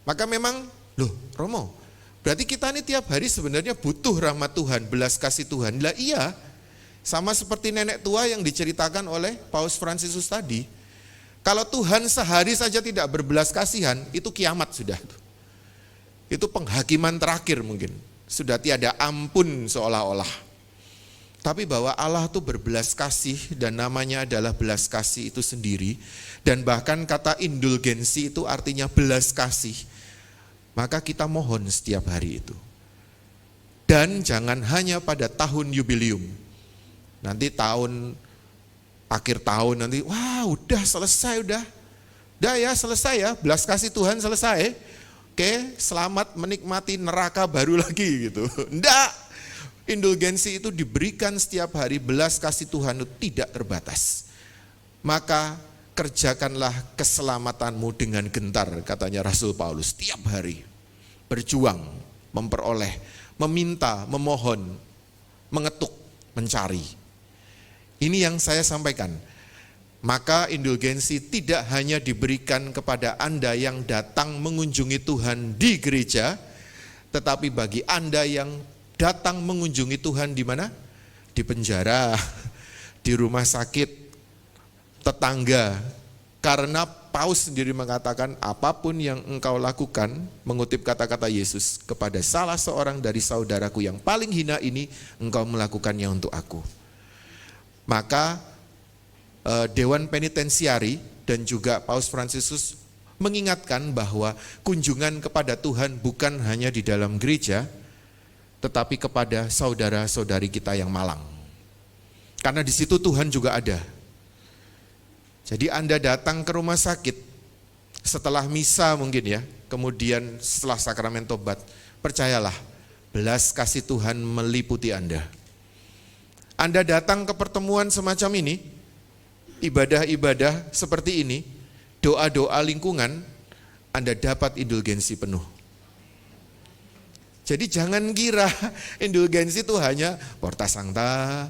Maka memang, loh Romo, berarti kita ini tiap hari sebenarnya butuh rahmat Tuhan, belas kasih Tuhan. Lah iya, sama seperti nenek tua yang diceritakan oleh Paus Fransiskus tadi. Kalau Tuhan sehari saja tidak berbelas kasihan, itu kiamat sudah. Itu penghakiman terakhir mungkin. Sudah tiada ampun seolah-olah. Tapi bahwa Allah itu berbelas kasih dan namanya adalah belas kasih itu sendiri. Dan bahkan kata indulgensi itu artinya belas kasih. Maka kita mohon setiap hari itu. Dan jangan hanya pada tahun yubileum. Nanti akhir tahun nanti, wah udah selesai udah ya selesai ya, belas kasih Tuhan selesai. Oke, selamat menikmati neraka baru lagi gitu. Enggak, indulgensi itu diberikan setiap hari, belas kasih Tuhan itu tidak terbatas. Maka kerjakanlah keselamatanmu dengan gentar, katanya Rasul Paulus, setiap hari. Berjuang, memperoleh, meminta, memohon, mengetuk, mencari. Ini yang saya sampaikan. Maka indulgensi tidak hanya diberikan kepada Anda yang datang mengunjungi Tuhan di gereja, tetapi bagi Anda yang datang mengunjungi Tuhan di mana? Di penjara, di rumah sakit, tetangga. Karena Paus sendiri mengatakan apapun yang engkau lakukan, mengutip kata-kata Yesus, kepada salah seorang dari saudaraku yang paling hina ini, engkau melakukannya untuk aku. Maka Dewan Penitensiari dan juga Paus Fransiskus mengingatkan bahwa kunjungan kepada Tuhan bukan hanya di dalam gereja, tetapi kepada saudara-saudari kita yang malang. Karena di situ Tuhan juga ada. Jadi Anda datang ke rumah sakit setelah misa mungkin ya, kemudian setelah sakramen tobat, percayalah, belas kasih Tuhan meliputi Anda. Anda datang ke pertemuan semacam ini, ibadah-ibadah seperti ini, doa-doa lingkungan, Anda dapat indulgensi penuh. Jadi jangan kira indulgensi itu hanya Porta Sancta,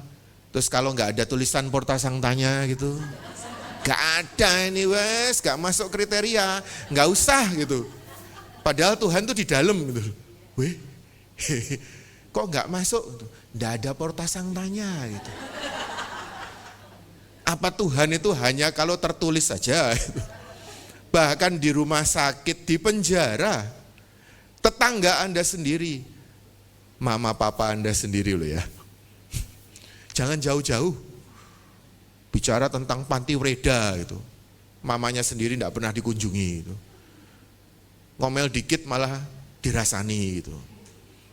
terus kalau nggak ada tulisan Porta Sanctanya gitu, nggak ada ini wes, nggak masuk kriteria, nggak usah gitu. Padahal Tuhan tuh di dalam gitu. Weh, kok nggak masuk? Nggak ada Porta Sanctanya gitu. Apa Tuhan itu hanya kalau tertulis saja? Bahkan di rumah sakit, di penjara, tetangga Anda sendiri, mama papa Anda sendiri loh ya. Jangan jauh-jauh bicara tentang panti Wreda gitu. Mamanya sendiri tidak pernah dikunjungi gitu. Ngomel dikit malah dirasani gitu.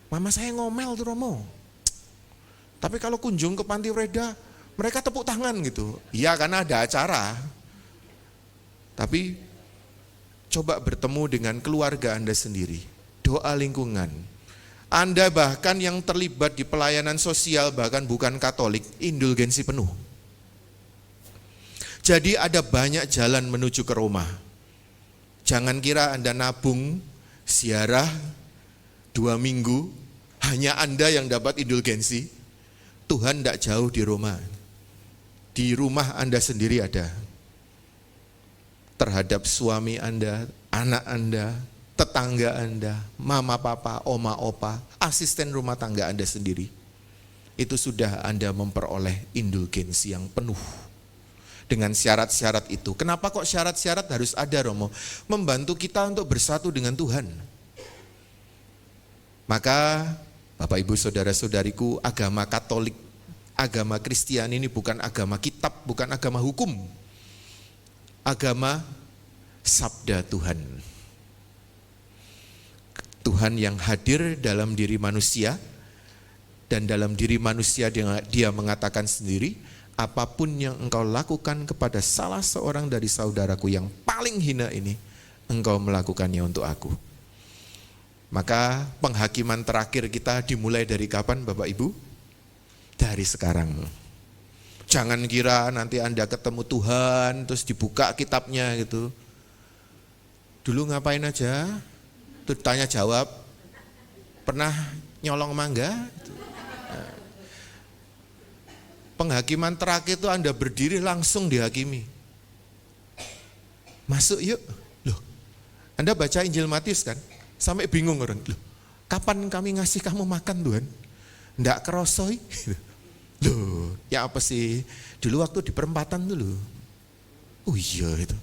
Mama saya ngomel tuh Romo. Tapi kalau kunjung ke panti Wreda, mereka tepuk tangan gitu. Iya karena ada acara. Tapi coba bertemu dengan keluarga Anda sendiri. Doa lingkungan. Anda bahkan yang terlibat di pelayanan sosial bahkan bukan Katolik, indulgensi penuh. Jadi ada banyak jalan menuju ke Roma. Jangan kira Anda nabung ziarah 2 minggu, hanya Anda yang dapat indulgensi. Tuhan tidak jauh di Roma. Di rumah Anda sendiri ada. Terhadap suami Anda, anak Anda, tetangga Anda, mama papa, oma opa, asisten rumah tangga Anda sendiri. Itu sudah Anda memperoleh indulgensi yang penuh. Dengan syarat-syarat itu. Kenapa kok syarat-syarat harus ada, Romo? Membantu kita untuk bersatu dengan Tuhan. Maka Bapak Ibu Saudara-saudariku, agama Katolik, agama Kristiani ini bukan agama kitab, bukan agama hukum. Agama sabda Tuhan. Tuhan yang hadir dalam diri manusia, dan dalam diri manusia dia mengatakan sendiri, apapun yang engkau lakukan kepada salah seorang dari saudaraku yang paling hina ini, engkau melakukannya untuk aku. Maka penghakiman terakhir kita dimulai dari kapan Bapak Ibu? Dari sekarang. Jangan kira nanti Anda ketemu Tuhan terus dibuka kitabnya gitu. Dulu ngapain aja? Tuh tanya jawab. Pernah nyolong mangga? Penghakiman terakhir itu Anda berdiri langsung dihakimi. Masuk yuk. Loh, Anda baca Injil Matius kan? Sampai bingung orang. Loh, kapan kami ngasih kamu makan Tuhan? Nggak kerosoi. Loh, ya apa sih? Dulu waktu di perempatan dulu. Oh iya itu.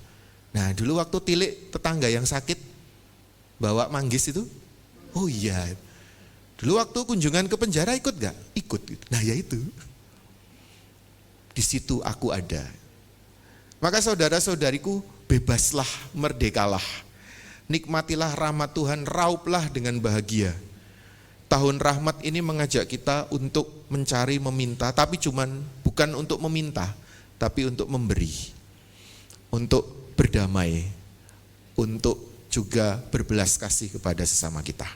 Nah dulu waktu tilik tetangga yang sakit bawa manggis itu. Oh iya. Dulu waktu kunjungan ke penjara ikut gak? Ikut. Nah ya itu. Di situ aku ada. Maka saudara-saudariku, bebaslah, merdekalah. Nikmatilah rahmat Tuhan, rauplah dengan bahagia. Tahun rahmat ini mengajak kita untuk mencari, meminta, tapi bukan untuk meminta, tapi untuk memberi. Untuk berdamai, untuk juga berbelas kasih kepada sesama kita.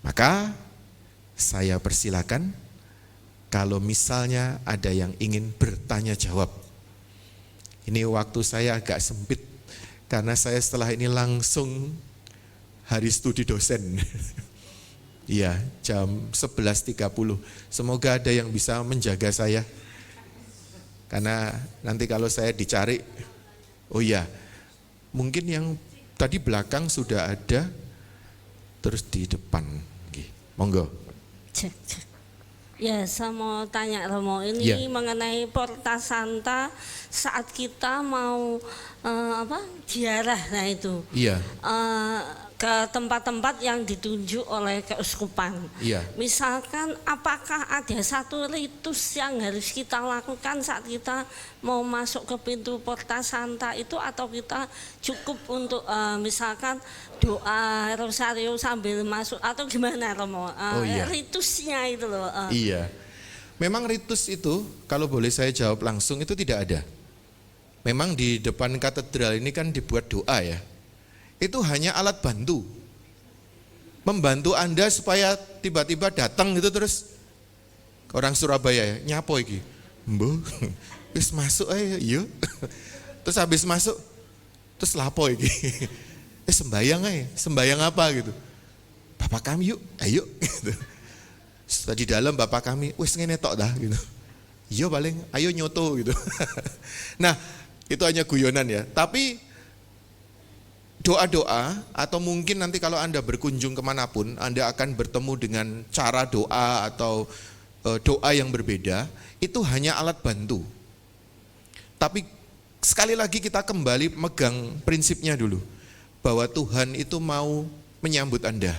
Maka saya persilakan, kalau misalnya ada yang ingin bertanya jawab. Ini waktu saya agak sempit, karena saya setelah ini langsung hari studi dosen. Iya, jam 11.30. Semoga ada yang bisa menjaga saya. Karena nanti kalau saya dicari, oh iya, mungkin yang tadi belakang sudah ada, terus di depan. Monggo. Cek. Ya, saya mau tanya Romo, ini Ya. mengenai Porta Santa saat kita mau ziarah, nah itu. Iya. Ke tempat-tempat yang ditunjuk oleh keuskupan. Iya. Misalkan apakah ada satu ritus yang harus kita lakukan saat kita mau masuk ke pintu Porta Santa itu, atau kita cukup untuk misalkan doa rosario sambil masuk, atau gimana Romo? Iya. Ritusnya itu loh. Iya. Memang ritus itu, kalau boleh saya jawab langsung, itu tidak ada. Memang di depan katedral ini kan dibuat doa ya. Itu hanya alat bantu. Membantu Anda supaya tiba-tiba datang gitu terus. Orang Surabaya ya, nyapo iki. Mbah, wis masuk aja, iya. Terus habis masuk, terus lapo iki. Sembayang aja, sembayang apa gitu. Bapak kami yuk, ayo. Gitu. Di dalam Bapak kami, wis ngene tok dah gitu. Iya paling, ayo nyoto gitu. Nah, itu hanya guyonan ya. Tapi doa-doa, atau mungkin nanti kalau Anda berkunjung kemanapun, Anda akan bertemu dengan cara doa atau doa yang berbeda, itu hanya alat bantu. Tapi sekali lagi kita kembali megang prinsipnya dulu, bahwa Tuhan itu mau menyambut Anda.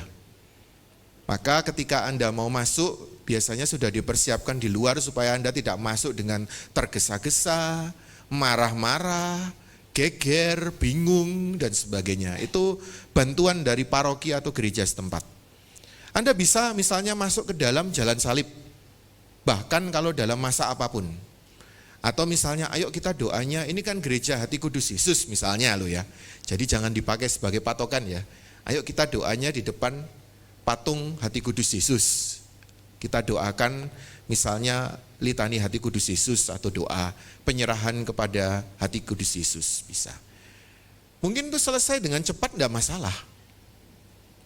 Maka ketika Anda mau masuk, biasanya sudah dipersiapkan di luar supaya Anda tidak masuk dengan tergesa-gesa, marah-marah, geger, bingung, dan sebagainya. Itu bantuan dari paroki atau gereja setempat. Anda bisa misalnya masuk ke dalam jalan salib, bahkan kalau dalam masa apapun. Atau misalnya, ayo kita doanya, ini kan gereja Hati Kudus Yesus misalnya loh ya. Jadi jangan dipakai sebagai patokan ya. Ayo kita doanya di depan patung Hati Kudus Yesus. Kita doakan misalnya litani Hati Kudus Yesus atau doa penyerahan kepada Hati Kudus Yesus bisa. Mungkin itu selesai dengan cepat, tidak masalah.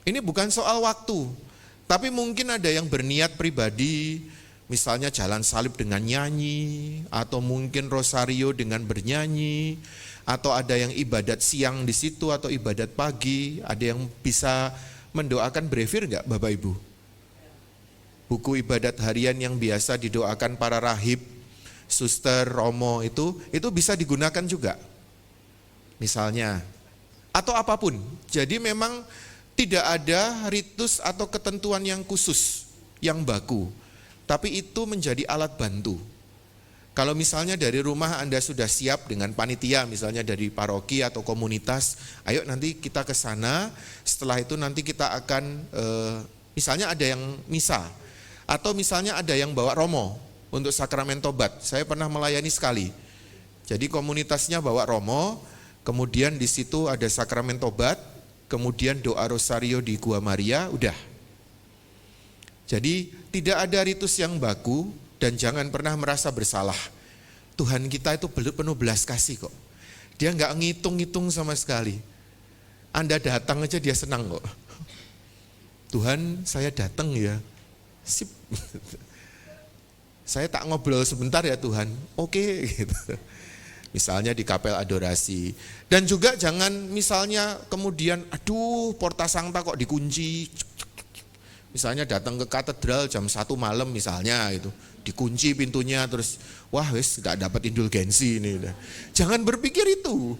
Ini bukan soal waktu, tapi mungkin ada yang berniat pribadi, misalnya jalan salib dengan nyanyi, atau mungkin rosario dengan bernyanyi, atau ada yang ibadat siang di situ atau ibadat pagi. Ada yang bisa mendoakan brevir enggak Bapak Ibu? Buku ibadat harian yang biasa didoakan para rahib, suster, romo itu bisa digunakan juga. Misalnya, atau apapun. Jadi memang tidak ada ritus atau ketentuan yang khusus, yang baku. Tapi itu menjadi alat bantu. Kalau misalnya dari rumah Anda sudah siap dengan panitia, misalnya dari paroki atau komunitas, ayo nanti kita ke sana, setelah itu nanti kita akan, misalnya ada yang misa, atau misalnya ada yang bawa romo untuk sakramen tobat. Saya pernah melayani sekali. Jadi komunitasnya bawa romo, kemudian di situ ada sakramen tobat, kemudian doa rosario di Gua Maria, udah. Jadi tidak ada ritus yang baku dan jangan pernah merasa bersalah. Tuhan kita itu penuh belas kasih kok. Dia nggak ngitung-ngitung sama sekali. Anda datang aja dia senang kok. Tuhan, saya datang ya. Sip. Saya tak ngobrol sebentar ya Tuhan. Oke gitu. Misalnya di kapel adorasi. Dan juga jangan misalnya kemudian, aduh Porta Sancta kok dikunci. Misalnya datang ke katedral jam 1 malam misalnya itu. Dikunci pintunya terus, wah wis gak dapat indulgensi ini. Jangan berpikir itu.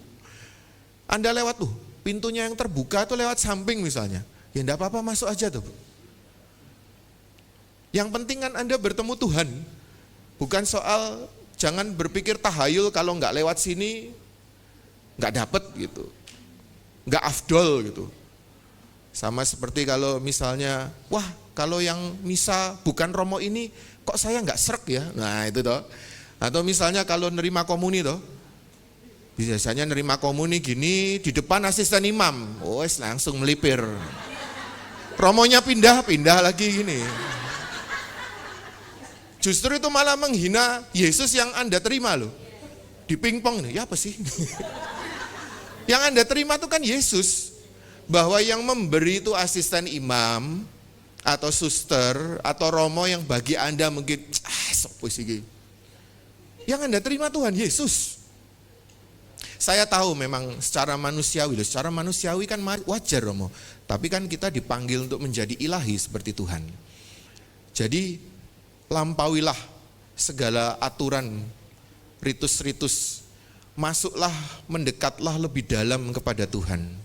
Anda lewat tuh, pintunya yang terbuka tuh lewat samping misalnya. Ya enggak apa-apa masuk aja tuh. Yang penting kan Anda bertemu Tuhan. Bukan soal jangan berpikir tahayul kalau nggak lewat sini nggak dapet gitu, nggak afdol gitu. Sama seperti kalau misalnya, wah kalau yang misa bukan romo ini kok saya nggak srek ya, nah itu toh. Atau misalnya kalau nerima komuni toh, biasanya nerima komuni gini di depan asisten imam, wes langsung melipir. Romonya pindah lagi gini. Justru itu malah menghina Yesus yang Anda terima loh. Di pingpong nih, ya apa sih? Yang Anda terima itu kan Yesus. Bahwa yang memberi itu asisten imam, atau suster, atau romo yang bagi Anda mungkin, sopo sih. Yang Anda terima Tuhan Yesus. Saya tahu memang secara manusiawi loh, secara manusiawi kan wajar romo. Tapi kan kita dipanggil untuk menjadi ilahi seperti Tuhan. Jadi, lampauilah segala aturan, ritus-ritus, masuklah, mendekatlah lebih dalam kepada Tuhan.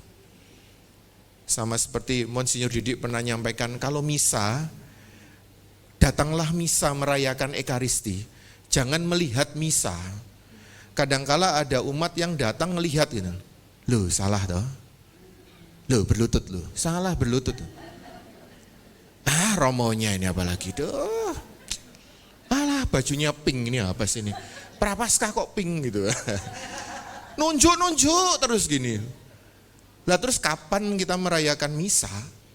Sama seperti Monsinyur Didik pernah nyampaikan, kalau misa, datanglah misa merayakan Ekaristi, jangan melihat misa. Kadangkala ada umat yang datang melihat gitu, loh salah toh, loh berlutut loh, salah berlutut. Romonya ini apalagi tuh. Alah bajunya pink ini apa sih ini? Prapaskah kok pink gitu. Nunjuk terus gini. Lah terus kapan kita merayakan misa?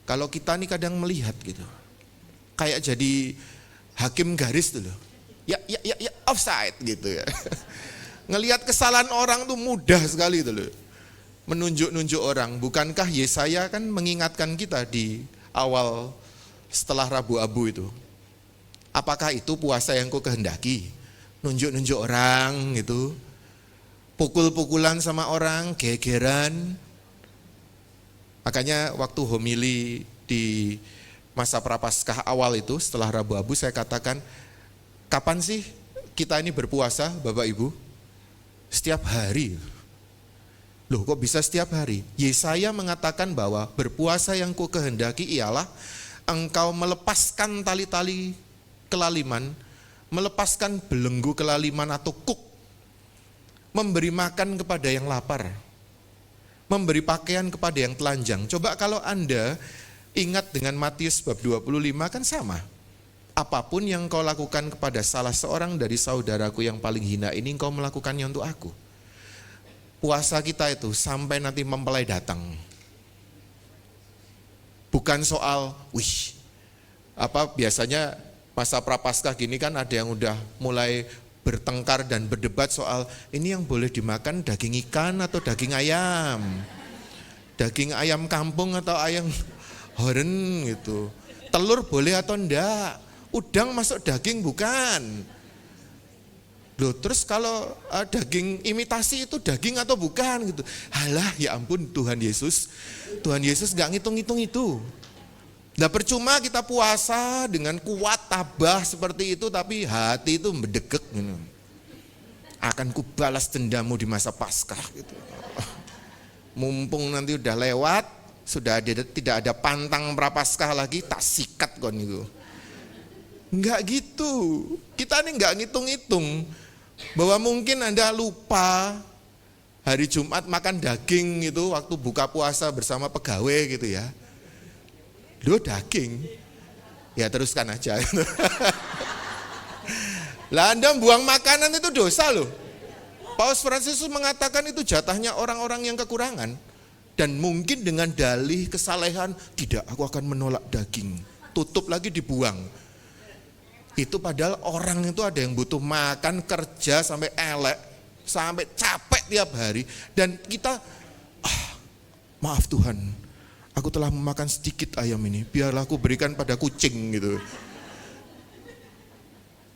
Kalau kita nih kadang melihat gitu. Kayak jadi hakim garis tuh loh. Ya offside gitu ya. Ngelihat kesalahan orang tuh mudah sekali tuh loh. Menunjuk-nunjuk orang. Bukankah Yesaya kan mengingatkan kita di awal setelah Rabu Abu itu. Apakah itu puasa yang kau kehendaki? Nunjuk-nunjuk orang gitu. Pukul-pukulan sama orang, gegeran. Makanya waktu homili di masa Prapaskah awal itu setelah Rabu Abu saya katakan, kapan sih kita ini berpuasa Bapak Ibu? Setiap hari. Loh kok bisa setiap hari? Yesaya mengatakan bahwa berpuasa yang ku kehendaki ialah engkau melepaskan tali-tali kelaliman, melepaskan belenggu kelaliman atau kuk, memberi makan kepada yang lapar, memberi pakaian kepada yang telanjang. Coba kalau Anda ingat dengan Matius bab 25 kan sama. Apapun yang kau lakukan kepada salah seorang dari saudaraku yang paling hina ini, engkau melakukannya untuk aku. Puasa kita itu sampai nanti mempelai datang. Bukan soal, biasanya masa prapaskah gini kan ada yang udah mulai bertengkar dan berdebat soal ini yang boleh dimakan daging ikan atau daging ayam. Daging ayam kampung atau ayam horen gitu. Telur boleh atau enggak? Udang masuk daging bukan? Loh, terus kalau daging imitasi itu daging atau bukan gitu. Halah, ya ampun Tuhan Yesus gak ngitung-ngitung itu. Nah percuma kita puasa dengan kuat tabah seperti itu tapi hati itu mendegek gitu. Akan kubalas dendamu di masa Paskah gitu. Mumpung nanti udah lewat, tidak ada pantang prapaskah lagi, tak sikat kon itu. Enggak gitu. Kita ini enggak ngitung-ngitung bahwa mungkin Anda lupa hari Jumat makan daging gitu waktu buka puasa bersama pegawai gitu ya. Loh daging, ya teruskan aja. Lah Anda buang makanan itu dosa loh. Paus Fransiskus mengatakan itu jatahnya orang-orang yang kekurangan. Dan mungkin dengan dalih kesalehan, tidak aku akan menolak daging. Tutup lagi dibuang. Itu padahal orang itu ada yang butuh makan, kerja sampai elek, sampai capek tiap hari. Dan kita, maaf Tuhan, aku telah memakan sedikit ayam ini, biarlah aku berikan pada kucing gitu.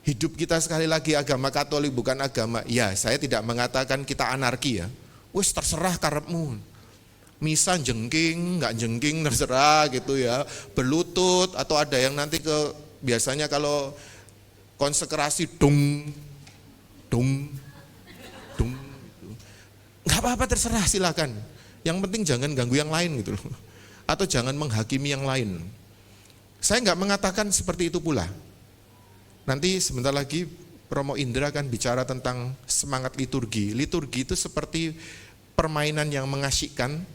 Hidup kita sekali lagi agama Katolik bukan agama, ya saya tidak mengatakan kita anarki ya. Wes terserah karepmu. Misa jengking, nggak jengking terserah gitu ya. Berlutut atau ada yang nanti biasanya kalau konsekrasi dung. Nggak apa-apa terserah silakan. Yang penting jangan ganggu yang lain gitu loh. Atau jangan menghakimi yang lain. Saya nggak mengatakan seperti itu pula. Nanti sebentar lagi Romo Indra akan bicara tentang semangat liturgi. Liturgi itu seperti permainan yang mengasyikkan.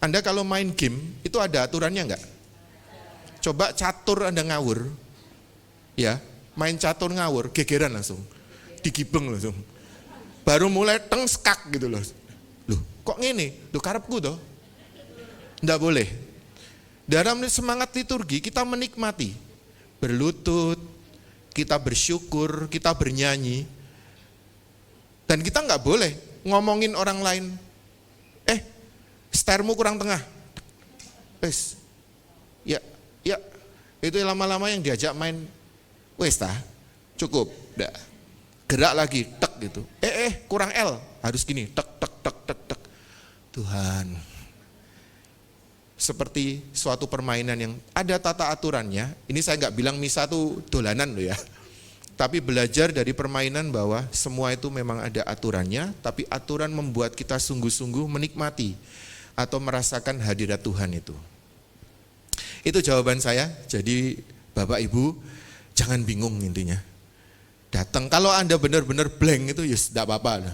Anda kalau main game itu ada aturannya enggak? Coba catur Anda ngawur. Ya, main catur ngawur, gegeran langsung. Digibeng langsung. Baru mulai teng skak gitu loh. Loh, kok ngene? Loh karepku toh. Enggak boleh. Dalam semangat liturgi kita menikmati. Berlutut, kita bersyukur, kita bernyanyi. Dan kita enggak boleh ngomongin orang lain. Setirmu kurang tengah. Ya, itu lama-lama yang diajak main. Wes tah, cukup. Dah. Gerak lagi, tek gitu. Kurang L, harus gini, tek. Tuhan. Seperti suatu permainan yang ada tata aturannya. Ini saya nggak bilang misa tuh dolanan loh ya. Tapi belajar dari permainan bahwa semua itu memang ada aturannya, tapi aturan membuat kita sungguh-sungguh menikmati atau merasakan hadirat Tuhan itu. Itu jawaban saya. Jadi Bapak Ibu jangan bingung intinya. Datang kalau Anda benar-benar blank itu ya tidak apa-apa.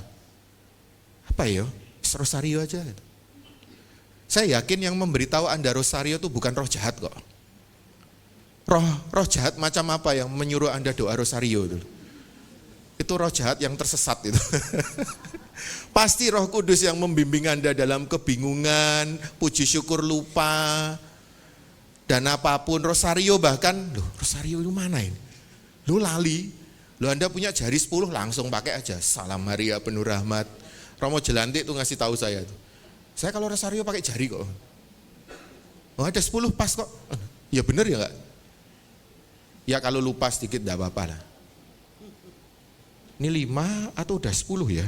Apa ya? Rosario aja. Saya yakin yang memberitahu Anda rosario itu bukan roh jahat kok. Roh jahat macam apa yang menyuruh Anda doa rosario itu? Itu roh jahat yang tersesat itu. Pasti Roh Kudus yang membimbing Anda dalam kebingungan, puji syukur lupa, dan apapun. Rosario bahkan, loh rosario itu mana ini? Loh lali, loh Anda punya jari 10 langsung pakai aja. Salam Maria penuh rahmat. Romo Jelantik tuh ngasih tahu saya tuh. Saya kalau rosario pakai jari kok. Oh ada 10 pas kok. Ya bener ya enggak? Ya kalau lupa sedikit enggak apa-apa lah. Ini 5 atau udah 10 ya?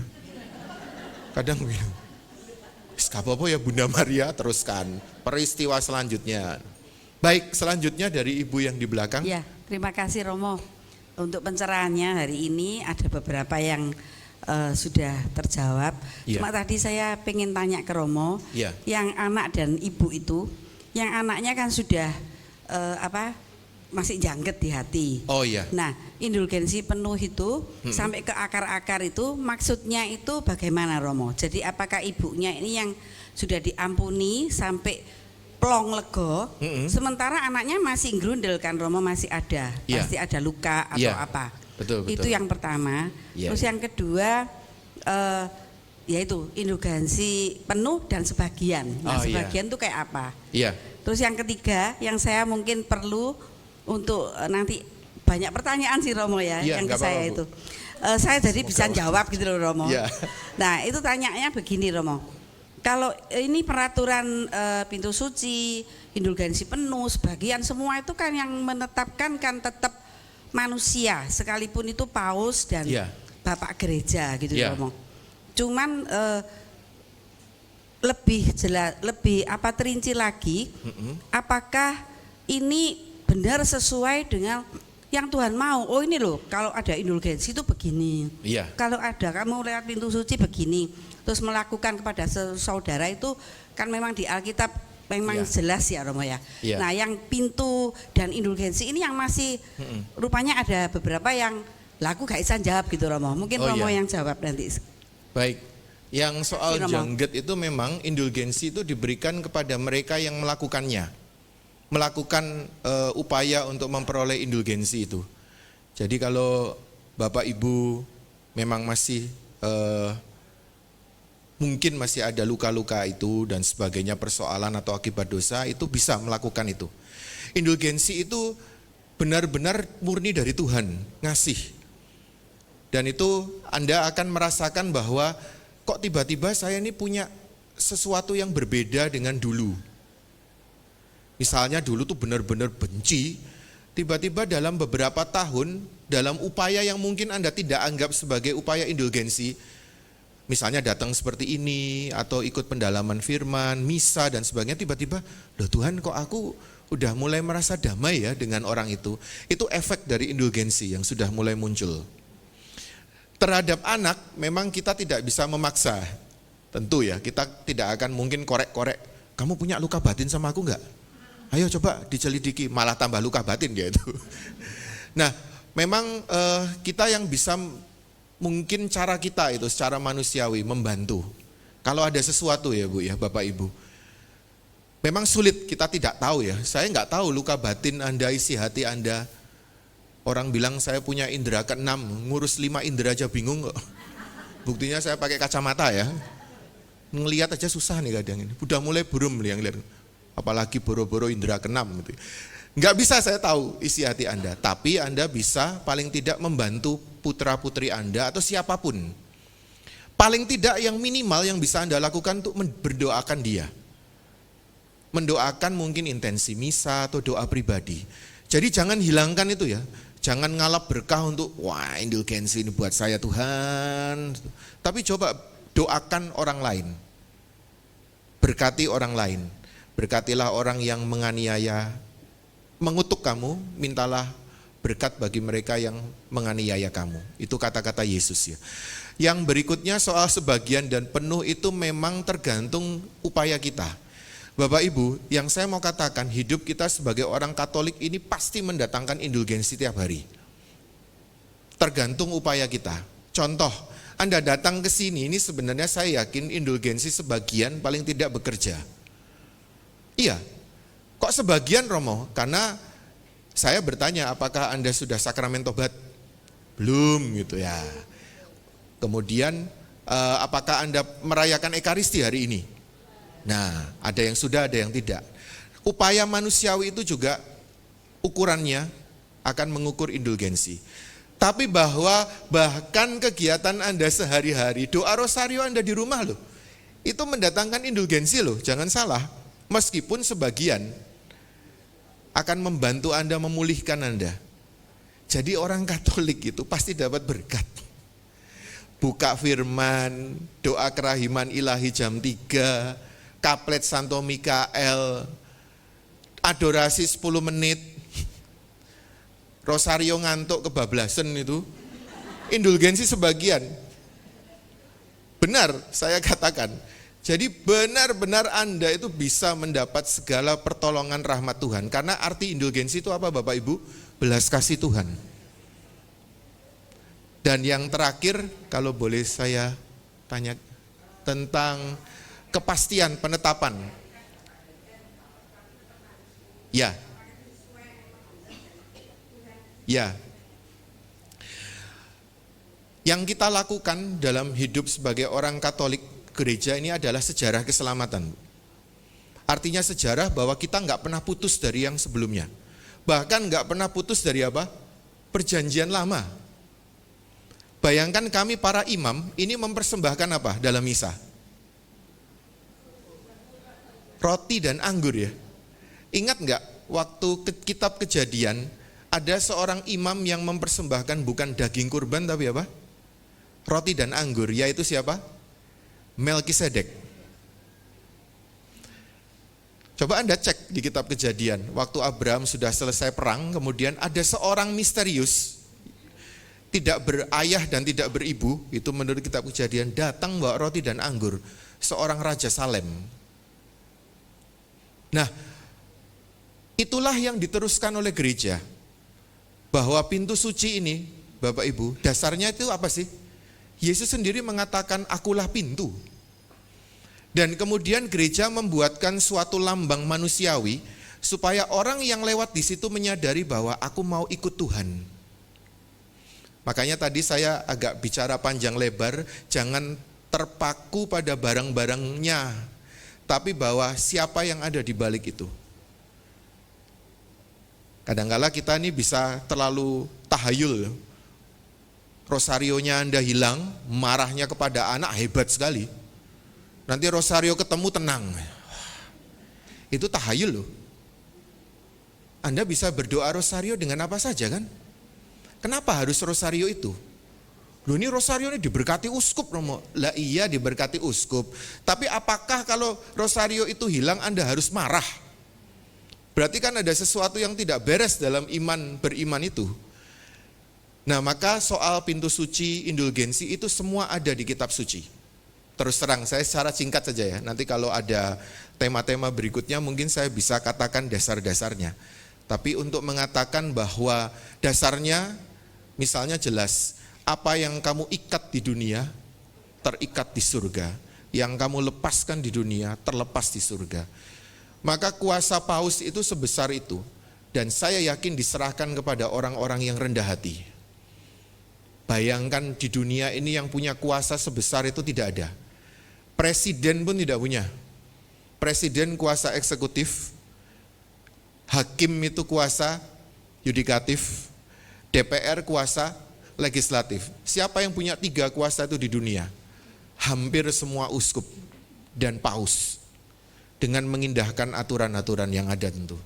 Kadang bilang, gak apa-apa ya Bunda Maria, teruskan peristiwa selanjutnya. Baik, selanjutnya dari Ibu yang di belakang. Ya, terima kasih Romo. Untuk pencerahannya hari ini ada beberapa yang sudah terjawab. Ya. Cuma tadi saya pengen tanya ke Romo, Ya. yang anak dan ibu itu, yang anaknya kan sudah masih jangget di hati. Oh iya. Nah, indulgensi penuh itu sampai ke akar-akar itu maksudnya itu bagaimana Romo? Jadi apakah ibunya ini yang sudah diampuni sampai plong lego, sementara anaknya masih grundel kan Romo, masih ada, Yeah. pasti ada luka atau Yeah. apa? Betul. Itu yang pertama. Yeah. Terus yang kedua yaitu indulgensi penuh dan sebagian. Nah, Oh, iya. sebagian itu kayak apa? Iya. Terus yang ketiga, yang saya mungkin perlu untuk nanti banyak pertanyaan sih Romo ya, Iya, yang ke nggak saya apa-apa, Bu. itu. Saya jadi bisa jawab gitu loh Romo. Iya. Nah itu tanyanya begini Romo, kalau ini peraturan pintu suci, indulgensi penuh, sebagian semua itu kan yang menetapkan kan tetap manusia, sekalipun itu paus dan Iya. bapak gereja gitu Iya. Romo. Cuman lebih jelas, lebih terinci lagi, apakah ini benar sesuai dengan yang Tuhan mau? Oh ini loh, kalau ada indulgensi itu begini. Iya. Kalau ada kamu lewat pintu suci begini, terus melakukan kepada saudara itu kan memang di Alkitab memang Iya. jelas ya Romo ya. Iya. Nah yang pintu dan indulgensi ini yang masih rupanya ada beberapa yang laku gak bisa jawab gitu Romo. Mungkin Oh, Romo iya. yang jawab nanti. Baik. Yang soal Romo. jangget itu memang indulgensi itu diberikan kepada mereka yang melakukannya. Melakukan upaya untuk memperoleh indulgensi itu. Jadi kalau Bapak Ibu memang masih mungkin masih ada luka-luka itu dan sebagainya, persoalan atau akibat dosa, itu bisa melakukan itu. Indulgensi itu benar-benar murni dari Tuhan, ngasih. Dan itu Anda akan merasakan bahwa kok tiba-tiba saya ini punya sesuatu yang berbeda dengan dulu. Misalnya dulu tuh benar-benar benci, tiba-tiba dalam beberapa tahun, dalam upaya yang mungkin Anda tidak anggap sebagai upaya indulgensi, misalnya datang seperti ini, atau ikut pendalaman firman, misa dan sebagainya, tiba-tiba, loh Tuhan kok aku udah mulai merasa damai ya dengan orang itu. Itu efek dari indulgensi yang sudah mulai muncul. Terhadap anak memang kita tidak bisa memaksa, tentu ya, kita tidak akan mungkin korek-korek, kamu punya luka batin sama aku enggak? Ayo coba dicelidiki, malah tambah luka batin dia itu. Nah memang kita yang bisa, mungkin cara kita itu secara manusiawi membantu. Kalau ada sesuatu ya Bu ya, Bapak Ibu, memang sulit, kita tidak tahu ya, saya nggak tahu luka batin Anda, isi hati Anda. Orang bilang saya punya indera ke-6, ngurus 5 indera aja bingung kok. Buktinya saya pakai kacamata ya. Ngelihat aja susah nih kadang ini. Udah mulai burum yang lihat. Apalagi boro-boro indera ke-6 gitu. Nggak bisa saya tahu isi hati Anda, tapi Anda bisa paling tidak membantu putra-putri Anda atau siapapun. Paling tidak yang minimal yang bisa Anda lakukan untuk berdoakan dia. Mendoakan mungkin intensi misa atau doa pribadi. Jadi jangan hilangkan itu ya. Jangan ngalap berkah untuk, wah indulgensi ini buat saya Tuhan. Tapi coba doakan orang lain. Berkati orang lain. Berkatilah orang yang menganiaya, mengutuk kamu, mintalah berkat bagi mereka yang menganiaya kamu. Itu kata-kata Yesus ya. Yang berikutnya soal sebagian dan penuh itu memang tergantung upaya kita. Bapak Ibu, yang saya mau katakan, hidup kita sebagai orang Katolik ini pasti mendatangkan indulgensi tiap hari. Tergantung upaya kita. Contoh, Anda datang ke sini, ini sebenarnya saya yakin indulgensi sebagian paling tidak bekerja. Iya, kok sebagian Romo? Karena saya bertanya, apakah Anda sudah sakramen tobat? Belum gitu ya. Kemudian, apakah Anda merayakan Ekaristi hari ini? Nah, ada yang sudah, ada yang tidak. Upaya manusiawi itu juga ukurannya akan mengukur indulgensi. Tapi bahwa bahkan kegiatan Anda sehari-hari, doa rosario Anda di rumah loh, itu mendatangkan indulgensi loh, jangan salah. Meskipun sebagian akan membantu Anda memulihkan Anda. Jadi orang Katolik itu pasti dapat berkat. Buka firman, doa kerahiman ilahi jam 3, kaplet Santo Mikael, adorasi 10 menit, rosario ngantuk kebablasan itu, indulgensi sebagian. Benar saya katakan. Jadi benar-benar Anda itu bisa mendapat segala pertolongan rahmat Tuhan. Karena arti indulgensi itu apa Bapak Ibu? Belas kasih Tuhan. Dan yang terakhir, kalau boleh saya tanya tentang kepastian penetapan. Ya. Ya. Yang kita lakukan dalam hidup sebagai orang Katolik gereja ini adalah sejarah keselamatan. Artinya sejarah bahwa kita nggak pernah putus dari yang sebelumnya. Bahkan nggak pernah putus dari apa? Perjanjian lama. Bayangkan kami para imam ini mempersembahkan apa dalam misa? Roti dan anggur ya. Ingat nggak waktu kitab Kejadian ada seorang imam yang mempersembahkan bukan daging kurban tapi apa? Roti dan anggur, yaitu siapa? Melkisedek. Coba Anda cek di kitab Kejadian, waktu Abraham sudah selesai perang, kemudian ada seorang misterius, tidak berayah dan tidak beribu, itu menurut kitab Kejadian, datang bawa roti dan anggur, seorang Raja Salem. Nah, itulah yang diteruskan oleh gereja, bahwa pintu suci ini, Bapak Ibu, dasarnya itu apa sih? Yesus sendiri mengatakan, akulah pintu. Dan kemudian gereja membuatkan suatu lambang manusiawi supaya orang yang lewat di situ menyadari bahwa aku mau ikut Tuhan. Makanya tadi saya agak bicara panjang lebar, jangan terpaku pada barang-barangnya, tapi bahwa siapa yang ada di balik itu. Kadang-kala kita ini bisa terlalu tahayul. Rosarionya Anda hilang, marahnya kepada anak hebat sekali. Nanti rosario ketemu tenang. Itu tahayul loh. Anda bisa berdoa rosario dengan apa saja kan? Kenapa harus rosario itu? Loh ini rosario ini diberkati uskup Romo. Lah iya diberkati uskup. Tapi apakah kalau rosario itu hilang Anda harus marah? Berarti kan ada sesuatu yang tidak beres dalam beriman itu. Nah maka soal pintu suci, indulgensi itu semua ada di kitab suci. Terus terang, saya secara singkat saja ya. Nanti kalau ada tema-tema berikutnya mungkin saya bisa katakan dasar-dasarnya. Tapi untuk mengatakan bahwa dasarnya misalnya jelas, apa yang kamu ikat di dunia terikat di surga. Yang kamu lepaskan di dunia terlepas di surga. Maka kuasa paus itu sebesar itu. Dan saya yakin diserahkan kepada orang-orang yang rendah hati. Bayangkan di dunia ini yang punya kuasa sebesar itu tidak ada. Presiden pun tidak punya. Presiden kuasa eksekutif, hakim itu kuasa yudikatif, DPR kuasa legislatif. Siapa yang punya 3 kuasa itu di dunia? Hampir semua uskup dan paus. Dengan mengindahkan aturan-aturan yang ada tentu.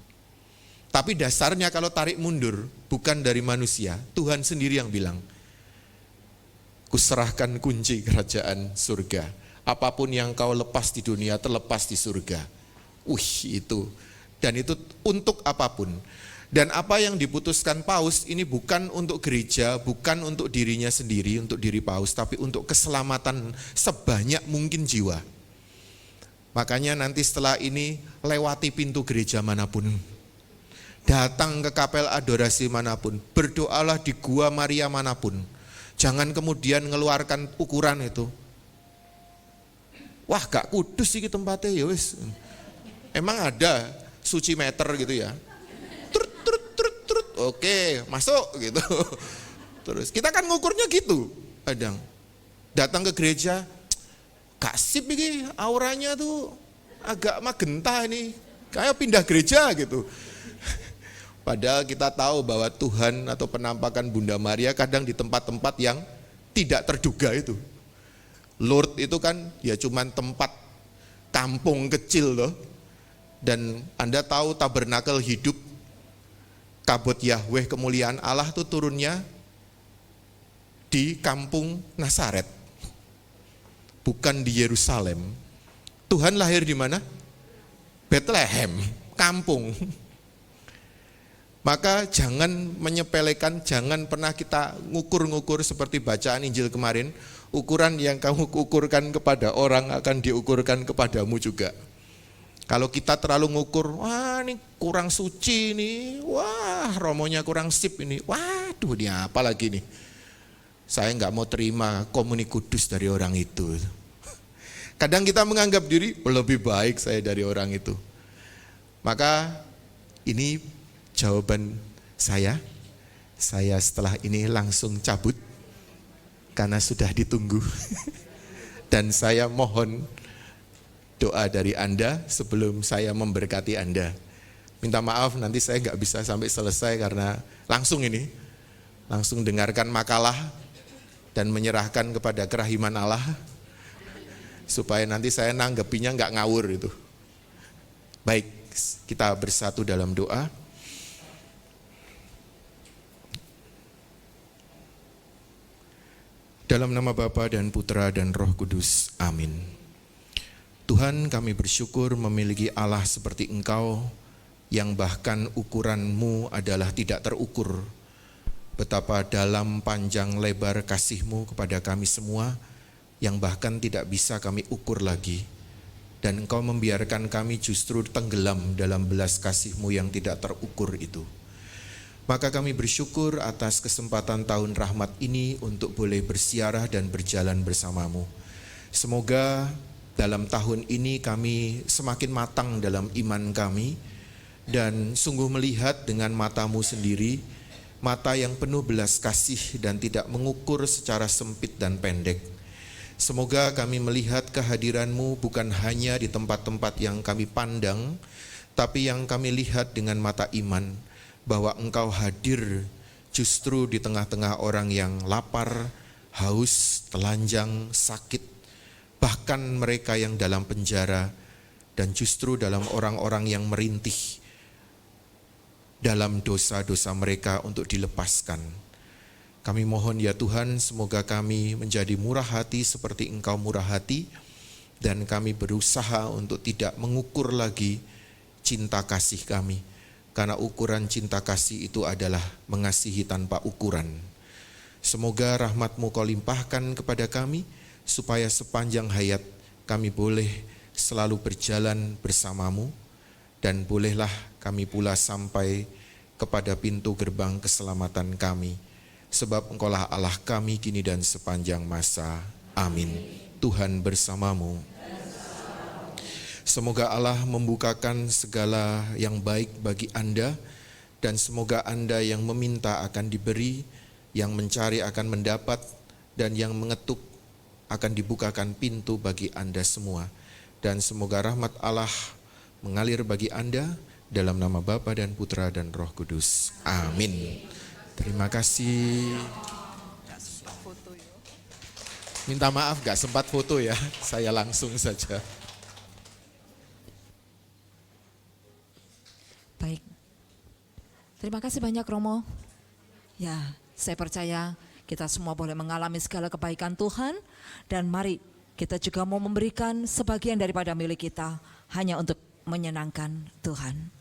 Tapi dasarnya kalau tarik mundur, bukan dari manusia, Tuhan sendiri yang bilang, kuserahkan kunci kerajaan surga. Apapun yang kau lepas di dunia terlepas di surga. Itu. Dan itu untuk apapun. Dan apa yang diputuskan paus ini bukan untuk gereja, bukan untuk dirinya sendiri, untuk diri paus, tapi untuk keselamatan sebanyak mungkin jiwa. Makanya nanti setelah ini lewati pintu gereja manapun. Datang ke kapel adorasi manapun. Berdoalah di gua Maria manapun. Jangan kemudian mengeluarkan ukuran itu. Wah gak kudus sih tempatnya ya wis. Emang ada suci meter gitu ya. Trut. Oke, masuk gitu. Terus kita kan ngukurnya gitu. Kadang datang ke gereja, gak sip ini auranya tuh agak magenta ini. Kayak pindah gereja gitu. Padahal kita tahu bahwa Tuhan atau penampakan Bunda Maria kadang di tempat-tempat yang tidak terduga itu. Lourdes itu kan ya cuman tempat kampung kecil loh. Dan Anda tahu tabernakel hidup, kabut Yahweh kemuliaan Allah itu turunnya di kampung Nazaret. Bukan di Yerusalem. Tuhan lahir di mana? Bethlehem, kampung. Maka jangan menyepelekan, jangan pernah kita ngukur-ngukur seperti bacaan Injil kemarin. Ukuran yang kamu ukurkan kepada orang akan diukurkan kepadamu juga. Kalau kita terlalu ngukur, wah ini kurang suci nih, wah romonya kurang sip ini, waduh ini apa lagi nih. Saya nggak mau terima komuni kudus dari orang itu. Kadang kita menganggap diri lebih baik saya dari orang itu. Maka ini jawaban saya setelah ini langsung cabut karena sudah ditunggu. Dan saya mohon doa dari Anda sebelum saya memberkati Anda. Minta maaf nanti saya nggak bisa sampai selesai karena langsung dengarkan makalah dan menyerahkan kepada kerahiman Allah supaya nanti saya nanggepinya nggak ngawur itu. Baik, kita bersatu dalam doa. Dalam nama Bapa dan Putra dan Roh Kudus, amin. Tuhan, kami bersyukur memiliki Allah seperti Engkau, yang bahkan ukuran-Mu adalah tidak terukur. Betapa dalam, panjang, lebar kasih-Mu kepada kami semua, yang bahkan tidak bisa kami ukur lagi. Dan Engkau membiarkan kami justru tenggelam dalam belas kasih-Mu yang tidak terukur itu. Maka kami bersyukur atas kesempatan tahun rahmat ini untuk boleh bersiarah dan berjalan bersama-Mu. Semoga dalam tahun ini kami semakin matang dalam iman kami dan sungguh melihat dengan mata-Mu sendiri, mata yang penuh belas kasih dan tidak mengukur secara sempit dan pendek. Semoga kami melihat kehadiran-Mu bukan hanya di tempat-tempat yang kami pandang, tapi yang kami lihat dengan mata iman, bahwa Engkau hadir justru di tengah-tengah orang yang lapar, haus, telanjang, sakit, bahkan mereka yang dalam penjara, dan justru dalam orang-orang yang merintih dalam dosa-dosa mereka untuk dilepaskan. Kami mohon ya Tuhan, semoga kami menjadi murah hati seperti Engkau murah hati, dan kami berusaha untuk tidak mengukur lagi cinta kasih kami. Karena ukuran cinta kasih itu adalah mengasihi tanpa ukuran. Semoga rahmat-Mu Kau limpahkan kepada kami, supaya sepanjang hayat kami boleh selalu berjalan bersama-Mu, dan bolehlah kami pula sampai kepada pintu gerbang keselamatan kami. Sebab Engkaulah Allah kami kini dan sepanjang masa. Amin. Tuhan bersama-Mu. Semoga Allah membukakan segala yang baik bagi Anda, dan semoga Anda yang meminta akan diberi, yang mencari akan mendapat, dan yang mengetuk akan dibukakan pintu bagi Anda semua. Dan semoga rahmat Allah mengalir bagi Anda dalam nama Bapa dan Putra dan Roh Kudus. Amin. Terima kasih. Minta maaf gak sempat foto ya, saya langsung saja. Baik, terima kasih banyak Romo. Ya, saya percaya kita semua boleh mengalami segala kebaikan Tuhan, dan mari kita juga mau memberikan sebagian daripada milik kita hanya untuk menyenangkan Tuhan.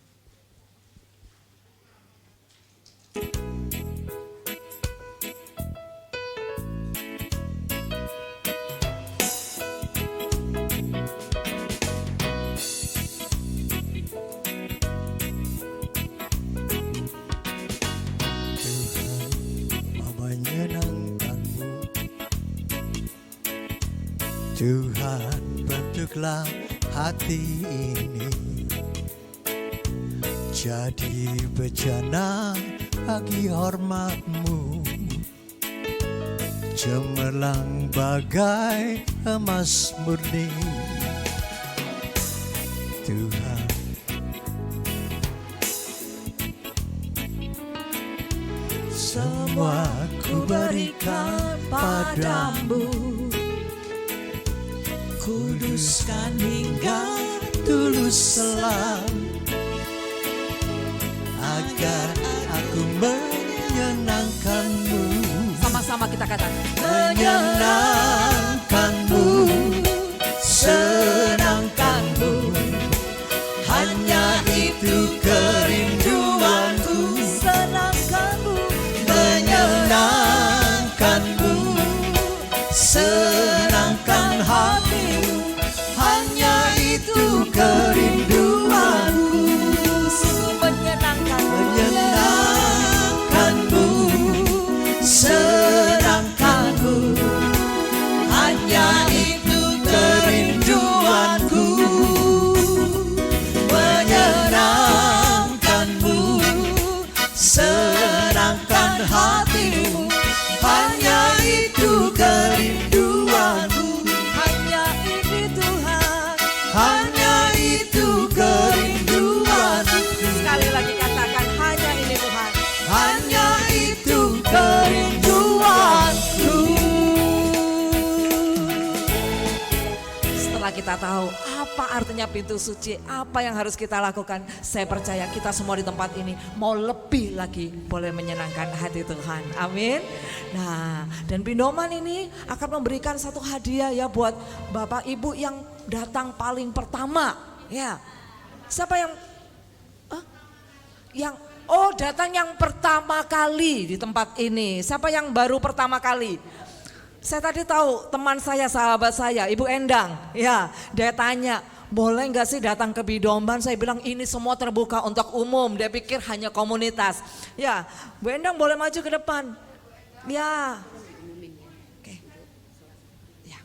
Tuhan, bentuklah hati ini jadi bejana bagi hormat-Mu, cemerlang bagai emas murni. Tuhan, semua ku berikan padamu, kuduskan hingga tulus selam, agar aku menyenangkan-Mu. Sama-sama kita katakan, menyenangkan-Mu, senangkan-Mu, hanya itu kerinduanku. senangkan-Mu, Menyenangkan-Mu, senangkan hatimu, hanya itu kerinduanku. Menyenangkan-Mu, senangkan-Mu, hanya itu kerinduanku. Menyenangkan-Mu, senangkan hatimu, hanya itu kerinduanku. hanya ini Tuhan. kita tahu apa artinya pintu suci, apa yang harus kita lakukan. Saya percaya kita semua di tempat ini mau lebih lagi boleh menyenangkan hati Tuhan. Amin. Nah, dan Pindoman ini akan memberikan satu hadiah ya buat Bapak Ibu yang datang paling pertama. Ya, siapa yang datang yang pertama kali di tempat ini? Siapa yang baru pertama kali? Saya tadi tahu teman saya, sahabat saya, Ibu Endang, ya, dia tanya, boleh nggak sih datang ke Pindoman? Saya bilang ini semua terbuka untuk umum. Dia pikir hanya komunitas. Ya, Bu Endang boleh maju ke depan. Ya, oke. Ya.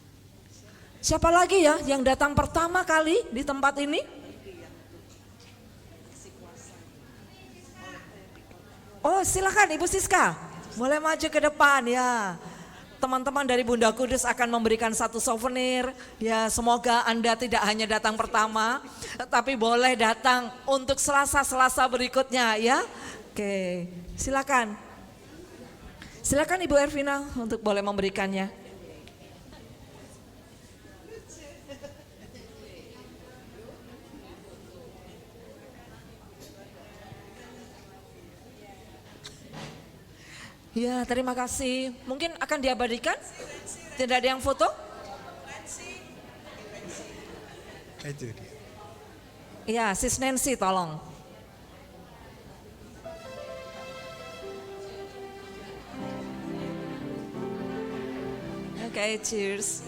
Siapa lagi ya yang datang pertama kali di tempat ini? Oh, silakan Ibu Siska, boleh maju ke depan ya. Teman-teman dari Bunda Kudus akan memberikan satu souvenir. Ya, semoga Anda tidak hanya datang pertama, tapi boleh datang untuk Selasa-Selasa berikutnya ya. Oke, silakan. Silakan Ibu Ervina untuk boleh memberikannya. Ya, terima kasih. Mungkin akan diabadikan? Tidak ada yang foto? Itu dia. Ya, Sis Nancy tolong. Oke, cheers.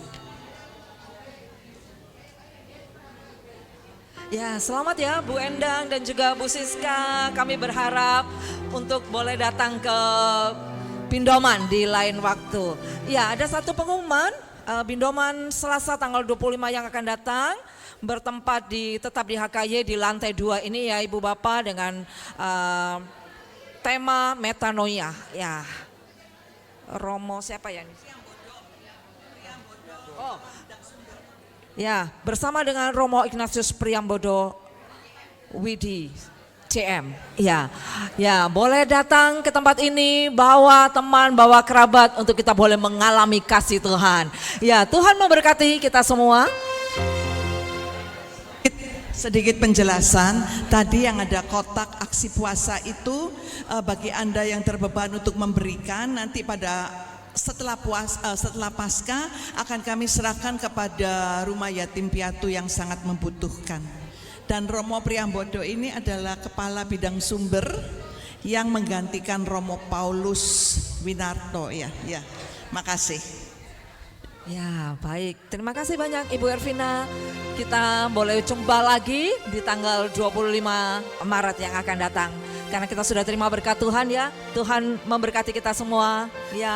Ya, selamat ya Bu Endang dan juga Bu Siska. Kami berharap untuk boleh datang ke Pindoman di lain waktu. Ya, ada satu pengumuman, Pindoman Selasa tanggal 25 yang akan datang bertempat tetap di HKY di lantai 2 ini ya Ibu Bapak dengan tema metanoia. Ya, Romo siapa ya ini? Oh, ya, bersama dengan Romo Ignatius Priambodo Widi CM. Ya, ya, boleh datang ke tempat ini, bawa teman, bawa kerabat untuk kita boleh mengalami kasih Tuhan. Ya, Tuhan memberkati kita semua. Sedikit penjelasan, tadi yang ada kotak aksi puasa itu bagi Anda yang terbeban untuk memberikan, nanti pada setelah Paskah akan kami serahkan kepada rumah yatim piatu yang sangat membutuhkan. Dan Romo Priambodo ini adalah kepala bidang sumber yang menggantikan Romo Paulus Winarto ya. Ya, makasih. Ya, baik. Terima kasih banyak Ibu Ervina. Kita boleh jumpa lagi di tanggal 25 Maret yang akan datang. Karena kita sudah terima berkat Tuhan ya. Tuhan memberkati kita semua. Ya.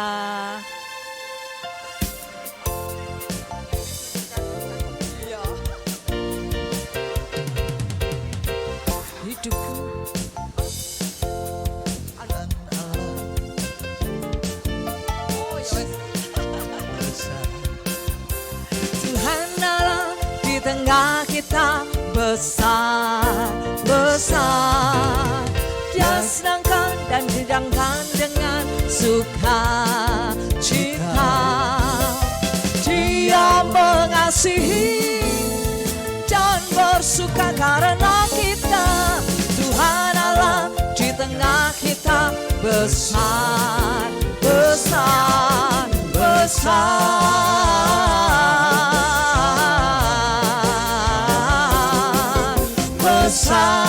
Tuhan Allah di tengah kita besar, besar. Dia senangkan dan didangkan dengan sukacita. Dia mengasihi dan bersuka karena kita. Tuhan Allah di tengah kita besar, besar, besar, besar.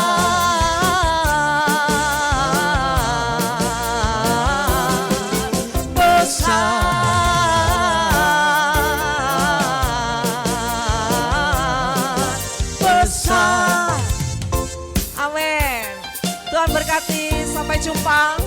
Amin. Tuhan berkati, sampai jumpa.